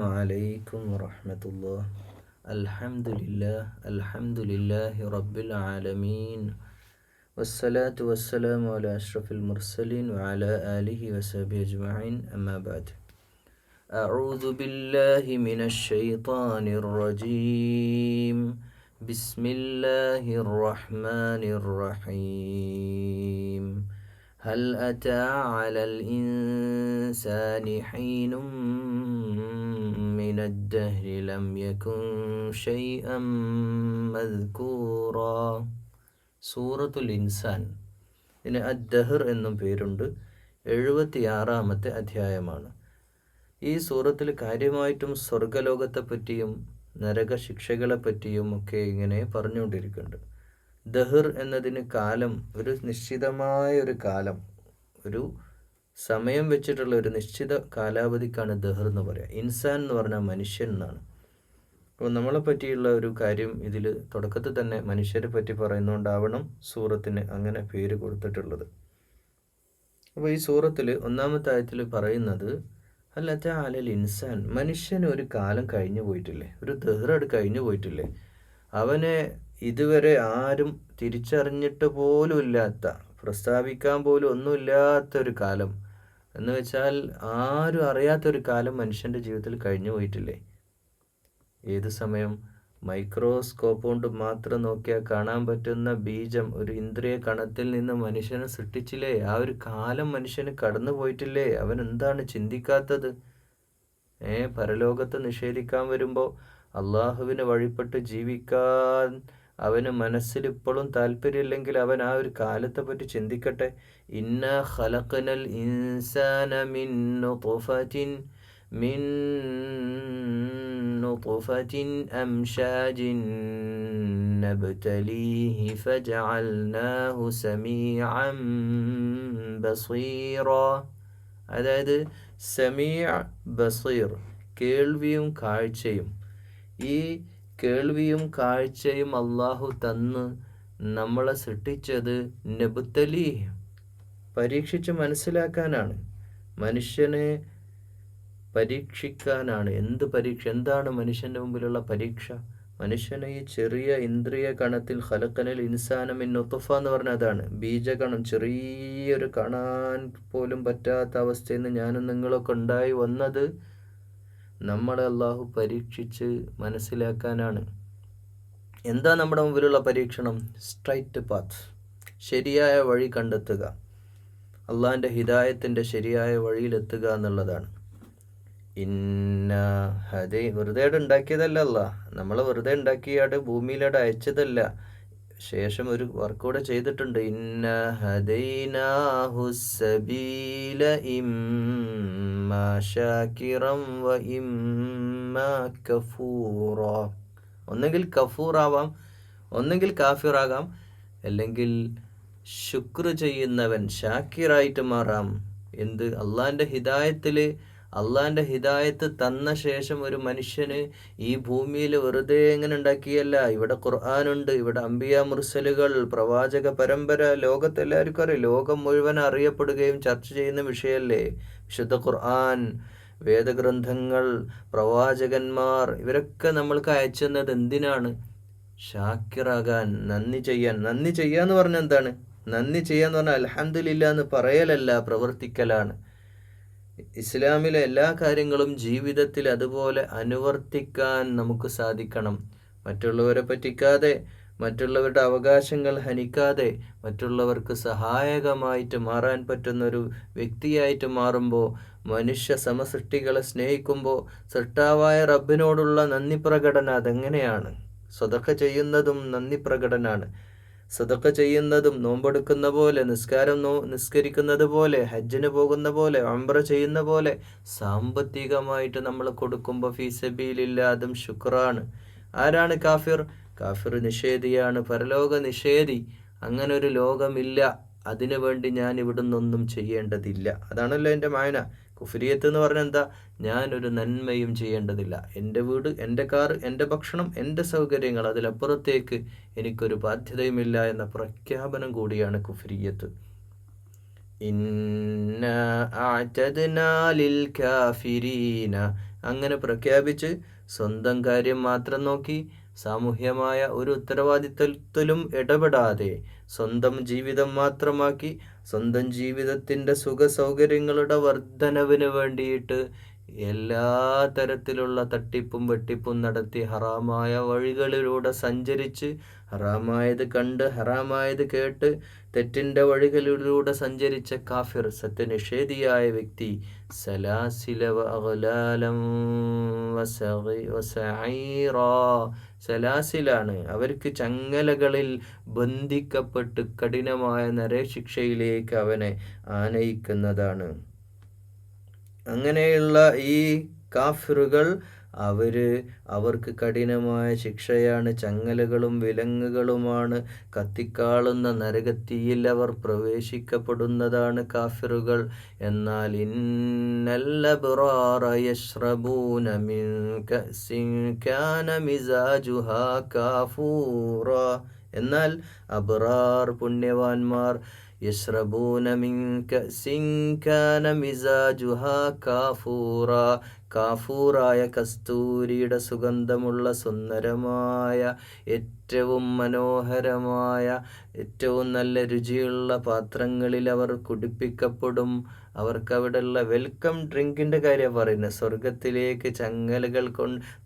عليكم ورحمة الله. الحمد لله رب العالمين، والصلاة والسلام على أشرف المرسلين وعلى آله وصحبه أجمعين، أما بعد. أعوذ بالله من الشيطان الرجيم. بسم الله الرحمن الرحيم. هل أتى على الإنسان حين من الدهر لم يكن شيئا مذكورا. സൂറത്തുൽ ഇൻസാൻ, ഇതിന് അദ്ദഹർ എന്നും പേരുണ്ട്. 76-ാമത്തെ അധ്യായമാണ്. ഈ സൂറത്തിൽ കാര്യമായിട്ടും സ്വർഗലോകത്തെപ്പറ്റിയും നരകശിക്ഷകളെപ്പറ്റിയും ഒക്കെ ഇങ്ങനെ പറഞ്ഞുകൊണ്ടിരിക്കുന്നുണ്ട്. ദഹർ എന്നതിന് കാലം, ഒരു നിശ്ചിതമായ ഒരു കാലം, ഒരു സമയം വെച്ചിട്ടുള്ള ഒരു നിശ്ചിത കാലാവധിക്കാണ് ദഹർ എന്ന് പറയുക. ഇൻസാൻ എന്ന് പറഞ്ഞാൽ മനുഷ്യൻ എന്നാണ്. അപ്പോൾ നമ്മളെ പറ്റിയുള്ള ഒരു കാര്യം ഇതിൽ തുടക്കത്തിൽ തന്നെ മനുഷ്യരെ പറ്റി പറയുന്നതുകൊണ്ടാവണം സൂറത്തിന് അങ്ങനെ പേര് കൊടുത്തിട്ടുള്ളത്. അപ്പോൾ ഈ സൂറത്തിൽ 1-ാമത്തെ ആയത്തിൽ പറയുന്നത് അല്ലത്ത അലൽ ഇൻസാൻ, മനുഷ്യന് ഒരു കാലം കഴിഞ്ഞു പോയിട്ടില്ലേ, ഒരു ദഹ്റട് കഴിഞ്ഞു പോയിട്ടില്ലേ, അവനെ ഇതുവരെ ആരും തിരിച്ചറിഞ്ഞിട്ട് പോലും ഇല്ലാത്ത, പ്രസ്താവിക്കാൻ പോലും ഒന്നുമില്ലാത്തൊരു കാലം എന്ന് വെച്ചാൽ ആരും അറിയാത്തൊരു കാലം മനുഷ്യൻ്റെ ജീവിതത്തിൽ കഴിഞ്ഞു പോയിട്ടില്ലേ. ഏത് സമയം മൈക്രോസ്കോപ്പ് കൊണ്ട് മാത്രം നോക്കിയാൽ കാണാൻ പറ്റുന്ന ബീജം ഒരു ഇന്ദ്രിയ കണത്തിൽ നിന്ന് മനുഷ്യനെ സൃഷ്ടിച്ചില്ലേ, ആ ഒരു കാലം മനുഷ്യന് കടന്നു പോയിട്ടില്ലേ. അവൻ എന്താണ് ചിന്തിക്കാത്തത്? പരലോകത്ത് നിഷേധിക്കാൻ വരുമ്പോൾ അള്ളാഹുവിന് വഴിപ്പെട്ട് ജീവിക്കാൻ അവന് മനസ്സിൽ ഇപ്പോഴും താല്പര്യമില്ലെങ്കിൽ അവൻ ആ ഒരു കാലത്തെ പറ്റി ചിന്തിക്കട്ടെ. ഇന്നാ ഖലഖനൽ ഇൻസാന മിൻ നുത്ഫത്തിൻ അംശാജിൻ നബ്തലീഹി ഫജഅൽനാഹു സമീഅൻ ബസീറ. അതായത് സമീഅ ബസീർ, കേൾവിയും കാഴ്ചയും. ഈ കേൾവിയും കാഴ്ചയും അള്ളാഹു തന്ന് നമ്മളെ സൃഷ്ടിച്ചത് നബ്തലി, പരീക്ഷിച്ച് മനസ്സിലാക്കാനാണ്, മനുഷ്യനെ പരീക്ഷിക്കാനാണ്. എന്ത് പരീക്ഷ? എന്താണ് മനുഷ്യൻ്റെ മുമ്പിലുള്ള പരീക്ഷ? മനുഷ്യനെ ഈ ചെറിയ ഇന്ദ്രിയ കണത്തിൽ ഖലഖനൽ ഇൻസാന മിൻ നുത്ഫ എന്ന് പറഞ്ഞാൽ അതാണ് ബീജകണം. ചെറിയൊരു കാണാൻ പോലും പറ്റാത്ത അവസ്ഥയിൽ നിന്ന് ഞാനും നിങ്ങളൊക്കെ ഉണ്ടായി വന്നത് നമ്മളെ അള്ളാഹു പരീക്ഷിച്ച് മനസ്സിലാക്കാനാണ്. എന്താ നമ്മുടെ മുമ്പിലുള്ള പരീക്ഷണം? സ്ട്രൈറ്റ് പാത്ത്, ശരിയായ വഴി കണ്ടെത്തുക, അള്ളാഹിൻ്റെ ഹിദായത്തിൻ്റെ ശരിയായ വഴിയിലെത്തുക എന്നുള്ളതാണ്. വെറുതെ ഉണ്ടാക്കിയതല്ല അല്ലാഹ്, നമ്മളെ വെറുതെ ഉണ്ടാക്കിയാട് ഭൂമിയിലൂടെ അയച്ചതല്ല. ശേഷം ഒരു വർക്ക് കൂടെ ചെയ്തിട്ടുണ്ട്. ഇന്ന ഹദൈനാഹു സബീല ഇമ്മാ ശാകിറൻ വ ഇമ്മാ കഫൂറ. ഒന്നെങ്കിൽ കഫൂറാവാം, ഒന്നെങ്കിൽ കാഫിറാകാം, അല്ലെങ്കിൽ ശുക്ർ ചെയ്യുന്നവൻ ഷാക്കിറായിട്ട് മാറാം. എന്ത്? അള്ളാഹിൻ്റെ ഹിദായത്ത് തന്ന ശേഷം ഒരു മനുഷ്യന് ഈ ഭൂമിയിൽ വെറുതെ എങ്ങനെ ഉണ്ടാക്കിയല്ല. ഇവിടെ ഖുർആനുണ്ട്, ഇവിടെ അംബിയ മുർസലുകൾ, പ്രവാചക പരമ്പര, ലോകത്തെല്ലാവർക്കും അറിയാം. ലോകം മുഴുവൻ അറിയപ്പെടുകയും ചർച്ച ചെയ്യുന്ന വിഷയമല്ലേ വിശുദ്ധ ഖുർആൻ, വേദഗ്രന്ഥങ്ങൾ, പ്രവാചകന്മാർ. ഇവരൊക്കെ നമ്മൾക്ക് അയച്ചെന്നത് എന്തിനാണ്? ഷാക്കിറാകാൻ, നന്ദി ചെയ്യാന്ന് പറഞ്ഞാൽ എന്താണ്? നന്ദി ചെയ്യാന്ന് പറഞ്ഞാൽ അൽഹംദുലില്ലാ എന്ന് പറയലല്ല, പ്രവർത്തിക്കലാണ്. ഇസ്ലാമിലെ എല്ലാ കാര്യങ്ങളും ജീവിതത്തിൽ അതുപോലെ അനുവർത്തിക്കാൻ നമുക്ക് സാധിക്കണം. മറ്റുള്ളവരെ പറ്റിക്കാതെ, മറ്റുള്ളവരുടെ അവകാശങ്ങൾ ഹനിക്കാതെ, മറ്റുള്ളവർക്ക് സഹായകമായിട്ട് മാറാൻ പറ്റുന്നൊരു വ്യക്തിയായിട്ട് മാറുമ്പോൾ, മനുഷ്യ സമസൃഷ്ടികളെ സ്നേഹിക്കുമ്പോൾ സൃഷ്ടാവായ റബ്ബിനോടുള്ള നന്ദി പ്രകടനം അതെങ്ങനെയാണ്? സദഖ ചെയ്യുന്നതും നന്ദി പ്രകടനാണ്. സദഖ ചെയ്യുന്നതും, നോമ്പെടുക്കുന്ന പോലെ, നിസ്കരിക്കുന്നത് പോലെ, ഹജ്ജിന് പോകുന്ന പോലെ, ഉംറ ചെയ്യുന്ന പോലെ സാമ്പത്തികമായിട്ട് നമ്മൾ കൊടുക്കുമ്പോൾ ഫീ സബീലില്ലാ, അതും ശുക്റാണ്. ആരാണ് കാഫിർ? കാഫിർ നിഷേധിയാണ്, പരലോക നിഷേധി. അങ്ങനെ ഒരു ലോകമില്ല, അതിനു വേണ്ടി ഞാൻ ഇവിടുന്നൊന്നും ചെയ്യേണ്ടതില്ല. അതാണല്ലോ എൻ്റെ മായന. കുഫ്രിയത്ത് എന്ന് പറഞ്ഞാൽ എന്താ? ഞാനൊരു നന്മയും ചെയ്യേണ്ടതില്ല. എൻ്റെ വീട്, എൻ്റെ കാർ, എൻ്റെ ഭക്ഷണം, എൻ്റെ സൗകര്യങ്ങൾ, അതിലപ്പുറത്തേക്ക് എനിക്കൊരു ബാധ്യതയുമില്ല എന്ന പ്രഖ്യാപനം കൂടിയാണ് കുഫ്രിയത്ത്. ഇന്നാ അഅ്തദ്നാ ലിൽ കാഫിരീന അങ്ങനെ പ്രഖ്യാപിച്ച് സ്വന്തം കാര്യം മാത്രം നോക്കി സാമൂഹ്യമായ ഒരു ഉത്തരവാദിത്വത്തിലും ഇടപെടാതെ സ്വന്തം ജീവിതം മാത്രമാക്കി സ്വന്തം ജീവിതത്തിൻ്റെ സുഖ സൗകര്യങ്ങളുടെ വർധനവിന് വേണ്ടിയിട്ട് എല്ലാ തരത്തിലുള്ള തട്ടിപ്പും വെട്ടിപ്പും നടത്തി ഹറാമായ വഴികളിലൂടെ സഞ്ചരിച്ച് ഹറാമായത് കണ്ട് ഹറാമായത് കേട്ട് തെറ്റിൻ്റെ വഴികളിലൂടെ സഞ്ചരിച്ച കാഫിർ, സത്യനിഷേധിയായ വ്യക്തി, സലാസില വഅഗ്ലാലം വസഈറാ, സലാസിലാണ്, അവർക്ക് ചങ്ങലകളിൽ ബന്ധിക്കപ്പെട്ട് കഠിനമായ നരകശിക്ഷയിലേക്ക് അവനെ ആനയിക്കുന്നതാണ്. അങ്ങനെയുള്ള ഈ കാഫിറുകൾ അവർക്ക് കഠിനമായ ശിക്ഷയാണ്, ചങ്ങലകളും വിലങ്ങുകളുമാണ്, കത്തിക്കാളുന്ന നരകത്തിയിൽ അവർ പ്രവേശിക്കപ്പെടുന്നതാണ് കാഫിറുകൾ. എന്നാൽ ഇന്നൽ അബ്റാറ യശ്റബൂന മിൻ കഅസിൻ കാന മിസാജുഹാ കാഫൂറ, എന്നാൽ അബ്റാർ പുണ്യവാന്മാർ യശ്റബൂന മിൻ കഅസിൻ കാന മിസാജുഹാ കാഫൂറ, കാഫൂറായ കസ്തൂരിയുടെ സുഗന്ധമുള്ള സുന്ദരമായ ഏറ്റവും മനോഹരമായ ഏറ്റവും നല്ല രുചിയുള്ള പാത്രങ്ങളിൽ അവർ കുടിപ്പിക്കപ്പെടും. അവർക്കവിടെയുള്ള വെൽക്കം ഡ്രിങ്കിൻ്റെ കാര്യം പറയുന്നത്. സ്വർഗത്തിലേക്ക് ചങ്ങലകൾ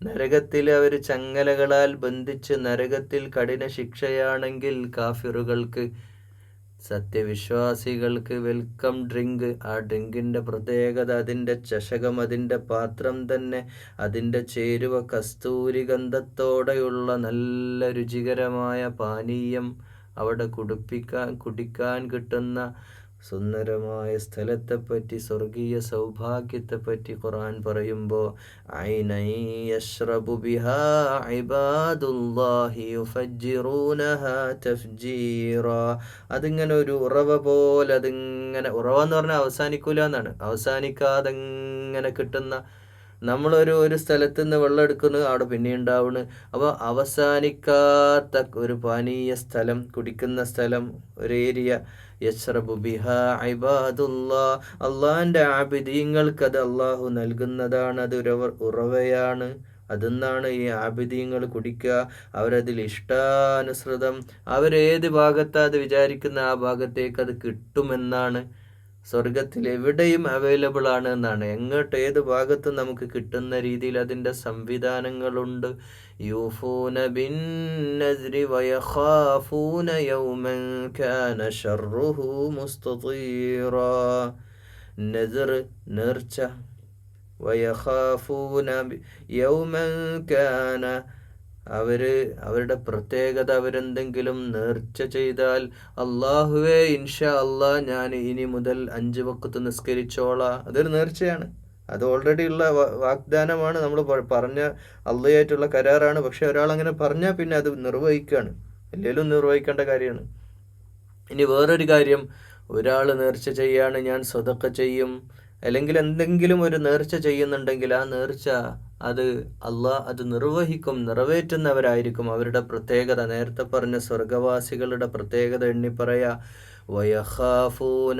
നരകത്തിൽ അവർ ചങ്ങലകളാൽ ബന്ധിച്ച് നരകത്തിൽ കഠിന ശിക്ഷയാണെങ്കിൽ കാഫിറുകൾക്ക്, സത്യവിശ്വാസികൾക്ക് വെൽക്കം ഡ്രിങ്ക്. ആ ഡ്രിങ്കിൻ്റെ പ്രത്യേകത അതിൻ്റെ ചഷകം, അതിൻ്റെ പാത്രം തന്നെ, അതിൻ്റെ ചേരുവ കസ്തൂരി ഗന്ധത്തോടെയുള്ള നല്ല രുചികരമായ പാനീയം അവിടെ കുടിക്കാൻ കിട്ടുന്ന സുന്ദരമായ സ്ഥലത്തെപ്പറ്റി, സ്വർഗീയ സൗഭാഗ്യത്തെപ്പറ്റി ഖുർആൻ പറയുമ്പോൾ ഐനൻ യശ്റബു ബിഹാ ഇബാദുല്ലാഹി യുഫജ്ജിറൂനഹാ തഫ്ജീറാ, അതിങ്ങനെ ഒരു ഉറവ പോലെ, അതിങ്ങനെ ഉറവ എന്ന് പറഞ്ഞാൽ അവസാനിക്കൂല എന്നാണ്, അവസാനിക്കാതെ ഇങ്ങനെ കിട്ടുന്ന, നമ്മളൊരു സ്ഥലത്ത് നിന്ന് വെള്ളം എടുക്കുന്നു, അവിടെ പിന്നെ ഉണ്ടാവുന്നു. അപ്പോൾ അവസാനിക്കാത്ത ഒരു പാനീയ സ്ഥലം, കുടിക്കുന്ന സ്ഥലം, ഒരു ഏരിയ. യശ്റബു ബിഹാ ഇബാദുല്ലാ, അള്ളാഹിൻ്റെ ആബിദീങ്ങൾക്ക് അത് അള്ളാഹു നൽകുന്നതാണ്, അത് ഉറവയാണ്. അതെന്നാണ് ഈ ആബിദീങ്ങൾ കുടിക്കുക. അവരതിൽ ഇഷ്ടാനുസൃതം അവരേത് ഭാഗത്താണ് അത് വിചാരിക്കുന്ന ആ ഭാഗത്തേക്ക് അത് കിട്ടുമെന്നാണ്. സ്വർഗത്തിൽ എവിടെയും അവൈലബിൾ ആണ് എന്നാണ്. ഏത് ഭാഗത്തും നമുക്ക് കിട്ടുന്ന രീതിയിൽ അതിൻ്റെ സംവിധാനങ്ങളുണ്ട്. യൂഫൂന ബിന്നസ്രി വയഖാഫൂന യൗമൻ കാന ശർറുഹു മുസ്തതീറാ, നസ്ർ നേർച്ച, വയഖാഫൂന യൗമൻ കാന, അവരുടെ പ്രത്യേകത, അവരെന്തെങ്കിലും നേർച്ച ചെയ്താൽ, അള്ളാഹുവേ ഇൻഷാ അള്ളാഹ് ഞാൻ ഇനി മുതൽ 5 വഖ്ത് നിസ്കരിച്ചോളാം, അതൊരു നേർച്ചയാണ്. അത് ഓൾറെഡി ഉള്ള വാഗ്ദാനമാണ്, നമ്മൾ പറഞ്ഞ അള്ളാഹുമായിട്ടുള്ള കരാറാണ്. പക്ഷെ ഒരാൾ അങ്ങനെ പറഞ്ഞാൽ പിന്നെ അത് നിർവഹിക്കുകയാണ്, എല്ലാവരും നിർവഹിക്കേണ്ട കാര്യമാണ്. ഇനി വേറൊരു കാര്യം, ഒരാൾ നേർച്ച ചെയ്യാണ്, ഞാൻ സ്വതക്ക ചെയ്യും, അല്ലെങ്കിൽ എന്തെങ്കിലും ഒരു നേർച്ച ചെയ്യുന്നുണ്ടെങ്കിൽ ആ നേർച്ച അത് നിർവഹിക്കും, നിറവേറ്റുന്നവരായിരിക്കും. അവരുടെ പ്രത്യേകത, നേരത്തെ പറഞ്ഞ സ്വർഗവാസികളുടെ പ്രത്യേകത എണ്ണി പറയാ. വയഖാഫൂന,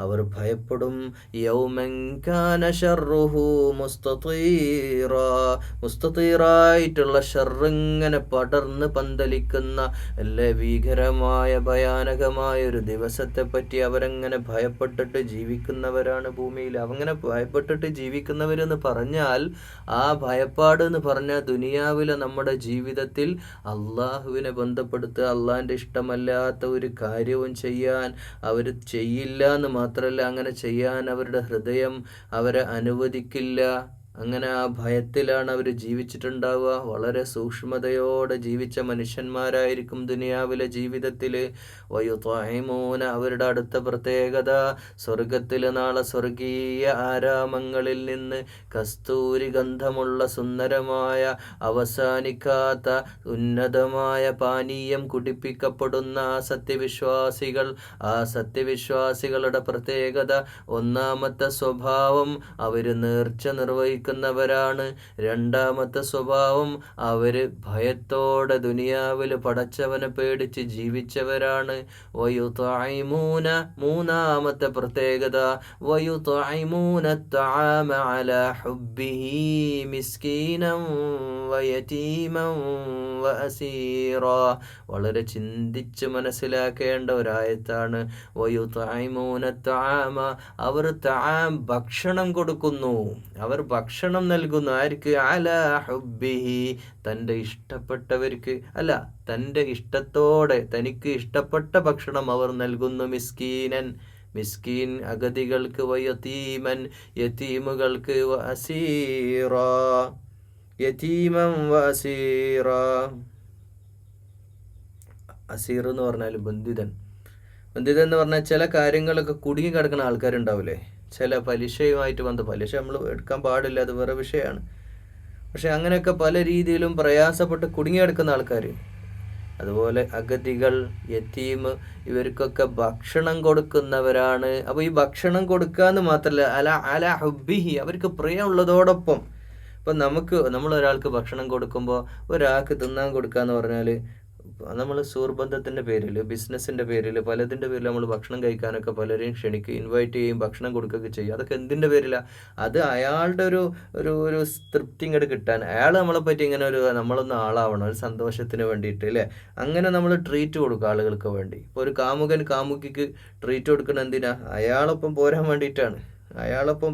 അവർ ഭയപ്പെടും, യൗമൻ കാന ശർറുഹു മുസ്തതീറാ, മുസ്തതീറായിട്ടുള്ള ഷർറിങ്ങനെ പടർന്ന് പന്തലിക്കുന്ന ഭീകരമായ ഭയാനകമായ ഒരു ദിവസത്തെ പറ്റി അവരങ്ങനെ ഭയപ്പെട്ടിട്ട് ജീവിക്കുന്നവരാണ് ഭൂമിയിൽ. അങ്ങനെ ഭയപ്പെട്ടിട്ട് ജീവിക്കുന്നവരെന്ന് പറഞ്ഞാൽ, ആ ഭയപ്പാട് എന്ന് പറഞ്ഞാൽ ദുനിയാവിലെ നമ്മുടെ ജീവിതത്തിൽ അള്ളാഹുവിനെ ബന്ധപ്പെടുത്തുക, അള്ളാഹിൻ്റെ ഇഷ്ടമല്ലാത്ത ഒരു കാര്യവും ചെയ്യാൻ അവർ ചെയ്യില്ല എന്ന് മാത്രമല്ല, അങ്ങനെ ചെയ്യാൻ അവരുടെ ഹൃദയം അവരെ അനുവദിക്കില്ല. അങ്ങനെ ആ ഭയത്തിലാണ് അവർ ജീവിച്ചിട്ടുണ്ടാവുക. വളരെ സൂക്ഷ്മതയോടെ ജീവിച്ച മനുഷ്യന്മാരായിരിക്കും ദുനിയാവിലെ ജീവിതത്തിൽ. വയുത്വഇമൂന, അവരുടെ അടുത്ത പ്രത്യേകത, സ്വർഗത്തിൽ നാളെ സ്വർഗീയ ആരാമങ്ങളിൽ നിന്ന് കസ്തൂരി ഗന്ധമുള്ള സുന്ദരമായ അവസാനിക്കാത്ത ഉന്നതമായ പാനീയം കുടിപ്പിക്കപ്പെടുന്ന ആ സത്യവിശ്വാസികളുടെ പ്രത്യേകത, ഒന്നാമത്തെ സ്വഭാവം, അവർ നേർച്ച നിർവഹിക്കും. നിർവഹിക്കുന്നവരാണ്. രണ്ടാമത്തെ സ്വഭാവം, അവര് ഭയത്തോടെ ദുനിയാവിൽ പടച്ചവനെ പേടിച്ച് ജീവിച്ചവരാണ്. വയുത്ഇമൂന, മൂന്നാമത്തെ പ്രത്യേകത, വയുത്ഇമൂന തആമ അലാ ഹുബ്ബിഹി മിസ്കീനൻ വയതീമൻ വഅസീറ. വളരെ ചിന്തിച്ച് മനസ്സിലാക്കേണ്ട ഒരായത്താണ്. വയുത്ഇമൂന തആമ, അവർ തആം ഭക്ഷണം കൊടുക്കുന്നു, അവർ ഭക്ഷണം നൽകുന്നു. ആർക്ക്? അലാ ഹുബ്ബിഹി, തൻ്റെ ഇഷ്ടപ്പെട്ടവർക്ക്, അല്ല തൻ്റെ ഇഷ്ടത്തോടെ തനിക്ക് ഇഷ്ടപ്പെട്ട ഭക്ഷണം അവർ നൽകുന്നു. മിസ്കീനൻ, മിസ്കീൻ അഗതികൾക്ക്, വയതീമൻ യതീമുകൾക്ക്, വഅസീറ യതീമൻ വഅസീറ. അസീർ എന്ന് പറഞ്ഞാൽ ബന്ധിതൻ. ബന്ധിതൻ എന്ന് പറഞ്ഞാൽ ചില കാര്യങ്ങളൊക്കെ കുടുങ്ങി കിടക്കുന്ന ആൾക്കാരുണ്ടാവില്ലേ, ചില പലിശയുമായിട്ട് പലിശ നമ്മൾ എടുക്കാൻ പാടില്ല, അത് വേറെ വിഷയമാണ്. പക്ഷെ അങ്ങനെയൊക്കെ പല രീതിയിലും പ്രയാസപ്പെട്ട് കുടുങ്ങിയെടുക്കുന്ന ആൾക്കാർ, അതുപോലെ അഗതികൾ, യതീം, ഇവർക്കൊക്കെ ഭക്ഷണം കൊടുക്കുന്നവരാണ്. അപ്പോൾ ഈ ഭക്ഷണം കൊടുക്കുക എന്ന് മാത്രമല്ല, അല ഹുബ്ബിഹി, അവർക്ക് പ്രിയമുള്ളതോടൊപ്പം. ഇപ്പം നമ്മളൊരാൾക്ക് ഭക്ഷണം കൊടുക്കുമ്പോൾ, ഒരാൾക്ക് തിന്നാൻ കൊടുക്കുക എന്ന് പറഞ്ഞാൽ, നമ്മൾ സുഹൃബന്ധത്തിൻ്റെ പേരിൽ, ബിസിനസ്സിൻ്റെ പേരിൽ, പലതിൻ്റെ പേരിൽ നമ്മൾ ഭക്ഷണം കഴിക്കാനൊക്കെ പലരെയും ക്ഷണിക്കുക, ഇൻവൈറ്റ് ചെയ്യും, ഭക്ഷണം കൊടുക്കുകയൊക്കെ ചെയ്യും. അതൊക്കെ എന്തിൻ്റെ പേരിലാണ്? അത് അയാളുടെ ഒരു തൃപ്തി ഇങ്ങോട്ട് കിട്ടാൻ, അയാൾ നമ്മളെ പറ്റി ഇങ്ങനെ നമ്മളൊന്ന് ആളാവണം, ഒരു സന്തോഷത്തിന് വേണ്ടിയിട്ട് അല്ലേ. അങ്ങനെ നമ്മൾ ട്രീറ്റ് കൊടുക്കും ആളുകൾക്ക് വേണ്ടി. ഇപ്പോൾ ഒരു കാമുകൻ കാമുകിക്ക് ട്രീറ്റ് കൊടുക്കുന്നത് എന്തിനാ? അയാളൊപ്പം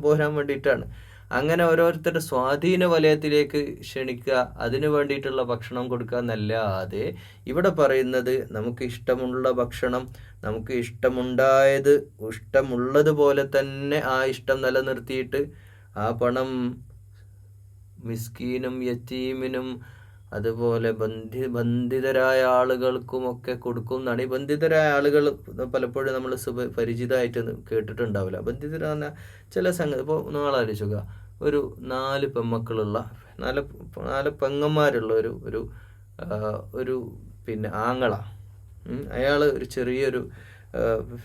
പോരാൻ വേണ്ടിയിട്ടാണ്. അങ്ങനെ ഓരോരുത്തരുടെ സ്വാധീന വലയത്തിലേക്ക് ക്ഷണിക്കുക, അതിനു വേണ്ടിയിട്ടുള്ള ഭക്ഷണം കൊടുക്കുക എന്നല്ലാതെ ഇവിടെ പറയുന്നത് നമുക്ക് ഇഷ്ടമുള്ള ഭക്ഷണം, നമുക്ക് ഇഷ്ടമുള്ളതുപോലെ തന്നെ ആ ഇഷ്ടം നിലനിർത്തിയിട്ട് ആ പണം മിസ്കീനും യതീമിനും അതുപോലെ ബന്ധിതരായ ആളുകൾക്കുമൊക്കെ കൊടുക്കുന്നതാണ്. ഈ ബന്ധിതരായ ആളുകൾ പലപ്പോഴും നമ്മൾ പരിചിതമായിട്ട് കേട്ടിട്ടുണ്ടാവില്ല. ബന്ധിതരായ പറഞ്ഞാൽ ചില സംഗതി, ഇപ്പോൾ നിങ്ങളാലോചിക്കുക, ഒരു 4 പെൺമക്കളുള്ള 4 പെങ്ങന്മാരുള്ള ഒരു പിന്നെ ആങ്ങള, അയാൾ ഒരു ചെറിയൊരു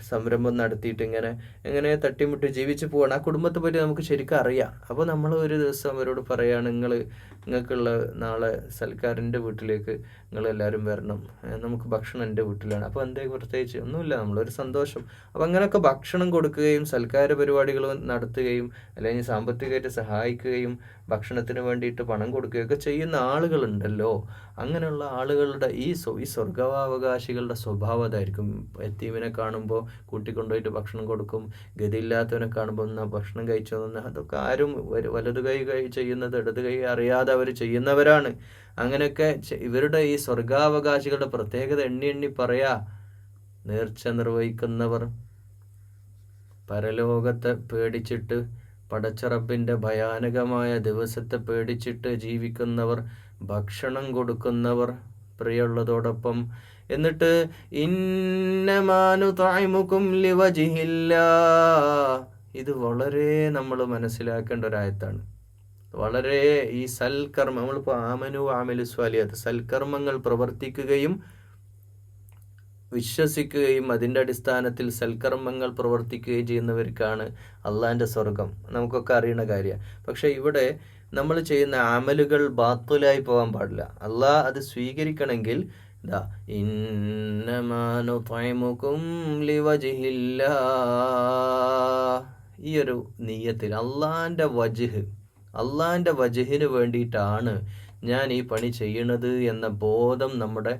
സംരംഭം നടത്തിയിട്ട് എങ്ങനെ തട്ടിമുട്ടി ജീവിച്ചു പോവാണ്. ആ കുടുംബത്തെ പറ്റി നമുക്ക് ശരിക്കും അറിയാം. അപ്പോൾ നമ്മൾ ഒരു ദിവസം അവരോട് പറയുകയാണ്, നിങ്ങൾക്കുള്ള നാളെ സൽക്കാരൻ്റെ വീട്ടിലേക്ക് നിങ്ങളെല്ലാവരും വരണം, നമുക്ക് ഭക്ഷണം എൻ്റെ വീട്ടിലാണ്. അപ്പോൾ പ്രത്യേകിച്ച് ഒന്നുമില്ല, നമ്മളൊരു സന്തോഷം. അപ്പോൾ അങ്ങനെയൊക്കെ ഭക്ഷണം കൊടുക്കുകയും സൽക്കാര പരിപാടികൾ നടത്തുകയും അല്ലെങ്കിൽ സാമ്പത്തികമായിട്ട് സഹായിക്കുകയും ഭക്ഷണത്തിന് വേണ്ടിയിട്ട് പണം കൊടുക്കുകയൊക്കെ ചെയ്യുന്ന ആളുകളുണ്ടല്ലോ. അങ്ങനെയുള്ള ആളുകളുടെ ഈ സ്വർഗാവകാശികളുടെ സ്വഭാവം അതായിരിക്കും. യതീമിനെ കാണുമ്പോൾ കൂട്ടിക്കൊണ്ടുപോയിട്ട് ഭക്ഷണം കൊടുക്കും, ഗതിയില്ലാത്തവനെ കാണുമ്പോൾ എന്നാ ഭക്ഷണം കഴിച്ചോ, അതൊക്കെ ആരും വലതു കൈ ചെയ്യുന്നത് ഇടത് കൈ അറിയാതെ അവർ ചെയ്യുന്നവരാണ്. അങ്ങനെയൊക്കെ ഇവരുടെ ഈ സ്വർഗാവകാശികളുടെ പ്രത്യേകത എണ്ണി പറയാ. നേർച്ച നിർവഹിക്കുന്നവർ, പരലോകത്തെ പേടിച്ചിട്ട്, പടച്ചറബിൻ്റെ ഭയാനകമായ ദിവസത്തെ പേടിച്ചിട്ട് ജീവിക്കുന്നവർ, ഭക്ഷണം കൊടുക്കുന്നവർ പ്രിയമുള്ളതോടൊപ്പം. എന്നിട്ട് ഇന്നമാ നുത്ഇമുകും ലിവജ്ഹില്ലാ, ഇത് വളരെ നമ്മൾ മനസ്സിലാക്കേണ്ട ഒരായത്താണ്. വളരെ ഈ സൽക്കർമ്മം, നമ്മളിപ്പോൾ ആമനു ആമലു സ്വാലിഹാത്ത്, സൽക്കർമ്മങ്ങൾ പ്രവർത്തിക്കുകയും വിശ്വസിക്കുകയും അതിൻ്റെ അടിസ്ഥാനത്തിൽ സൽക്കർമ്മങ്ങൾ പ്രവർത്തിക്കുകയും ചെയ്യുന്നവർക്കാണ് അള്ളാഹിൻ്റെ സ്വർഗം. നമുക്കൊക്കെ അറിയുന്ന കാര്യമാണ്. പക്ഷേ ഇവിടെ നമ്മൾ ചെയ്യുന്ന അമലുകൾ ബാത്തുലായി പോകാൻ പാടില്ല. അള്ളാഹ് അത് സ്വീകരിക്കണമെങ്കിൽ ഇന്നമാ നുത്ഇമുകും ലിവജ്ഹില്ലാ, ഈ ഒരു നിയ്യത്തിൽ അള്ളാഹിൻ്റെ വജ്ഹിന് വേണ്ടിയിട്ടാണ് ഞാൻ ഈ പണി ചെയ്യണത് എന്ന ബോധം നമ്മുടെ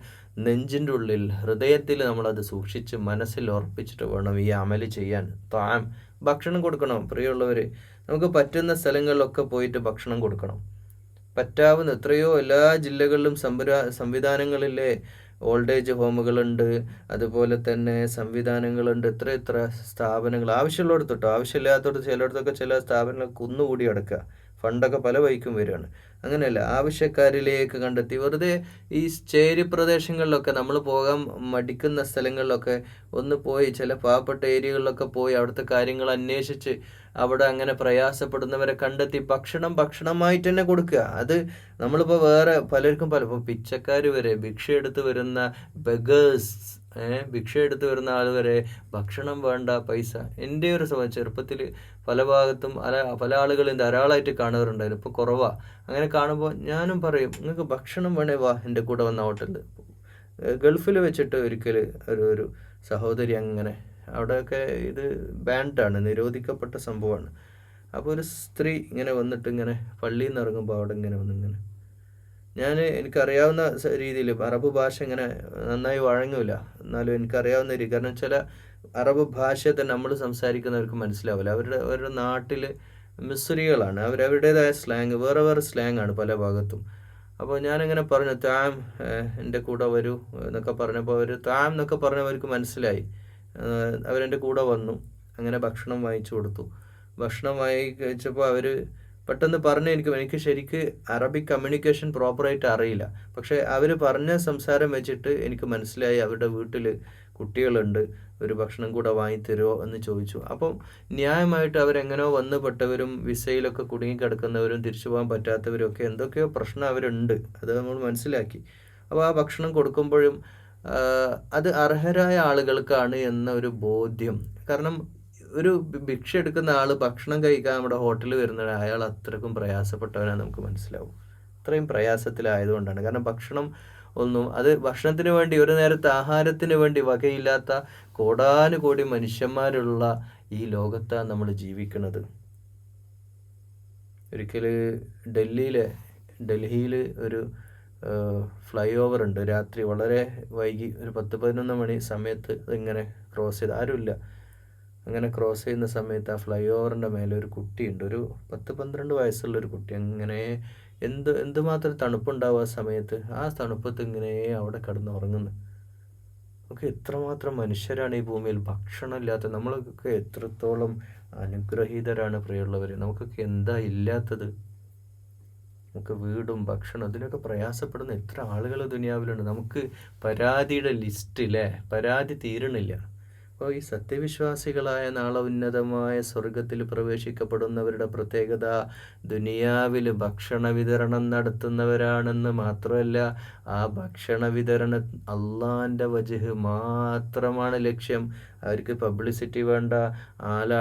നെഞ്ചിൻ്റെ ഉള്ളിൽ, ഹൃദയത്തിൽ നമ്മളത് സൂക്ഷിച്ച് മനസ്സിൽ ഉറപ്പിച്ചിട്ട് വേണം ഈ അമല് ചെയ്യാൻ. ഭക്ഷണം കൊടുക്കണം. പ്രിയമുള്ളവർ, നമുക്ക് പറ്റുന്ന സ്ഥലങ്ങളിലൊക്കെ പോയിട്ട് ഭക്ഷണം കൊടുക്കണം. പറ്റാവുന്ന എത്രയോ എല്ലാ ജില്ലകളിലും സംവിധാനങ്ങളിലെ ഓൾഡ് ഏജ് ഹോമുകളുണ്ട്, അതുപോലെ തന്നെ സംവിധാനങ്ങളുണ്ട്, എത്ര സ്ഥാപനങ്ങൾ. ആവശ്യമുള്ളിടത്തോട്ടോ, ആവശ്യമില്ലാത്തടത്ത് ചിലയിടത്തൊക്കെ ചില സ്ഥാപനങ്ങൾ കുന്നുകൂടി കിടക്കുക, ഫണ്ടൊക്കെ പല വഴിക്കും വരികയാണ്. അങ്ങനെയല്ല, ആവശ്യക്കാരിലേക്ക് കണ്ടെത്തി വെറുതെ ഈ ചേരി പ്രദേശങ്ങളിലൊക്കെ നമ്മൾ പോകാൻ മടിക്കുന്ന സ്ഥലങ്ങളിലൊക്കെ ഒന്ന് പോയി, ചില പാവപ്പെട്ട ഏരിയകളിലൊക്കെ പോയി അവിടുത്തെ കാര്യങ്ങൾ അന്വേഷിച്ച് അവിടെ അങ്ങനെ പ്രയാസപ്പെടുന്നവരെ കണ്ടെത്തി ഭക്ഷണമായിട്ട് തന്നെ കൊടുക്കുക. അത് നമ്മളിപ്പോൾ വേറെ പലർക്കും ഇപ്പോൾ പിച്ചക്കാർ വരെ ഭിക്ഷ എടുത്ത് വരുന്ന ബെഗേഴ്സ് ഭിക്ഷ എടുത്ത് വരുന്ന ആൾ വരെ ഭക്ഷണം വേണ്ട, പൈസ. എൻ്റെ ഒരു ചെറുപ്പത്തിൽ പല ഭാഗത്തും പല ആളുകളും ധാരാളമായിട്ട് കാണാറുണ്ടായിരുന്നു, ഇപ്പോൾ കുറവാണ്. അങ്ങനെ കാണുമ്പോൾ ഞാനും പറയും, നിങ്ങൾക്ക് ഭക്ഷണം വേണേ വാ എൻ്റെ കൂടെ വന്ന ഹോട്ടലിൽ. ഗൾഫിൽ വെച്ചിട്ട് ഒരിക്കൽ ഒരു സഹോദരി അങ്ങനെ, അവിടെയൊക്കെ ഇത് ബാൻഡാണ്, നിരോധിക്കപ്പെട്ട സംഭവമാണ്. അപ്പോൾ ഒരു സ്ത്രീ ഇങ്ങനെ വന്നിട്ട് ഇങ്ങനെ പള്ളിയിൽ നിന്ന് ഇറങ്ങുമ്പോൾ അവിടെ ഇങ്ങനെ വന്നിങ്ങനെ, എനിക്കറിയാവുന്ന രീതിയിൽ അറബ് ഭാഷ ഇങ്ങനെ നന്നായി വഴങ്ങില്ല, എന്നാലും എനിക്കറിയാവുന്ന രീതി, കാരണം ചില അറബ് ഭാഷ തന്നെ നമ്മൾ സംസാരിക്കുന്നവർക്ക് മനസ്സിലാവില്ല. അവരുടെ നാട്ടിൽ മിസ്രികളാണ്, അവരവരുടേതായ സ്ലാങ്, വേറെ സ്ലാങ് ആണ് പല ഭാഗത്തും. അപ്പോൾ ഞാനിങ്ങനെ പറഞ്ഞു, താം എൻ്റെ കൂടെ വരൂ എന്നൊക്കെ പറഞ്ഞപ്പോൾ അവർ താം എന്നൊക്കെ പറഞ്ഞവർക്ക് മനസ്സിലായി. അവരെൻ്റെ കൂടെ വന്നു, അങ്ങനെ ഭക്ഷണം വാങ്ങിച്ചു കൊടുത്തു. ഭക്ഷണം വാങ്ങി കഴിച്ചപ്പോൾ അവർ പെട്ടെന്ന് പറഞ്ഞ്, എനിക്ക് ശരിക്ക് അറബിക് കമ്മ്യൂണിക്കേഷൻ പ്രോപ്പറായിട്ട് അറിയില്ല, പക്ഷേ അവർ പറഞ്ഞ സംസാരം വെച്ചിട്ട് എനിക്ക് മനസ്സിലായി അവരുടെ വീട്ടിൽ കുട്ടികളുണ്ട്, ഒരു ഭക്ഷണം കൂടെ വാങ്ങിത്തരുമോ എന്ന് ചോദിച്ചു. അപ്പം ന്യായമായിട്ട് അവരെങ്ങനെയോ വന്നുപെട്ടവരും വിസയിലൊക്കെ കുടുങ്ങിക്കിടക്കുന്നവരും തിരിച്ചു പോകാൻ പറ്റാത്തവരും ഒക്കെ എന്തൊക്കെയോ പ്രശ്നം അവരുണ്ട്, അത് നമ്മൾ മനസ്സിലാക്കി. അപ്പോൾ ആ ഭക്ഷണം കൊടുക്കുമ്പോഴും അത് അർഹരായ ആളുകൾക്കാണ് എന്ന ഒരു ബോധ്യം. കാരണം ഒരു ഭിക്ഷ എടുക്കുന്ന ആൾ ഭക്ഷണം കഴിക്കാൻ നമ്മുടെ ഹോട്ടലിൽ വരുന്നത് അയാൾ അത്രക്കും പ്രയാസപ്പെട്ടവനാണ് നമുക്ക് മനസ്സിലാവും. അത്രയും പ്രയാസത്തിലായതുകൊണ്ടാണ്. കാരണം അത് ഭക്ഷണത്തിന് വേണ്ടി, ഒരു നേരത്തെ ആഹാരത്തിന് വേണ്ടി വകയില്ലാത്ത കോടാനുകോടി മനുഷ്യന്മാരുള്ള ഈ ലോകത്താണ് നമ്മൾ ജീവിക്കുന്നത്. ഒരിക്കൽ ഡൽഹിയിൽ ഒരു ഫ്ലൈ ഓവർ ഉണ്ട്, രാത്രി വളരെ വൈകി ഒരു 10-11 മണി സമയത്ത് ഇങ്ങനെ ക്രോസ് ചെയ്ത്, ആരുമില്ല. അങ്ങനെ ക്രോസ് ചെയ്യുന്ന സമയത്ത് ആ ഫ്ലൈ ഓവറിൻ്റെ മേലെ ഒരു കുട്ടിയുണ്ട്, ഒരു 10-12 വയസ്സുള്ളൊരു കുട്ടി. അങ്ങനെ എന്തുമാത്രം തണുപ്പുണ്ടാവും ആ സമയത്ത്, ആ തണുപ്പത്ത് ഇങ്ങനെ അവിടെ കിടന്ന് ഉറങ്ങുന്നു. നമുക്ക് എത്രമാത്രം മനുഷ്യരാണ് ഈ ഭൂമിയിൽ ഭക്ഷണമില്ലാത്ത. നമ്മളൊക്കെ എത്രത്തോളം അനുഗ്രഹീതരാണ് പ്രിയമുള്ളവർ. നമുക്കൊക്കെ എന്താ ഇല്ലാത്തത്? നമുക്ക് വീടും ഭക്ഷണം ഇതിനൊക്കെ പ്രയാസപ്പെടുന്ന എത്ര ആളുകൾ ദുനിയാവിലുണ്ട്. നമുക്ക് പരാതിയുടെ ലിസ്റ്റ് ഇല്ലേ, പരാതി തീരണില്ല. അപ്പോൾ ഈ സത്യവിശ്വാസികളായ നാളെ ഉന്നതമായ സ്വർഗത്തിൽ പ്രവേശിക്കപ്പെടുന്നവരുടെ പ്രത്യേകത ദുനിയാവിൽ ഭക്ഷണ വിതരണം നടത്തുന്നവരാണെന്ന് മാത്രമല്ല, ആ ഭക്ഷണ വിതരണം അള്ളാൻ്റെ വജ്ഹ് മാത്രമാണ് ലക്ഷ്യം. അവർക്ക് പബ്ലിസിറ്റി വേണ്ട,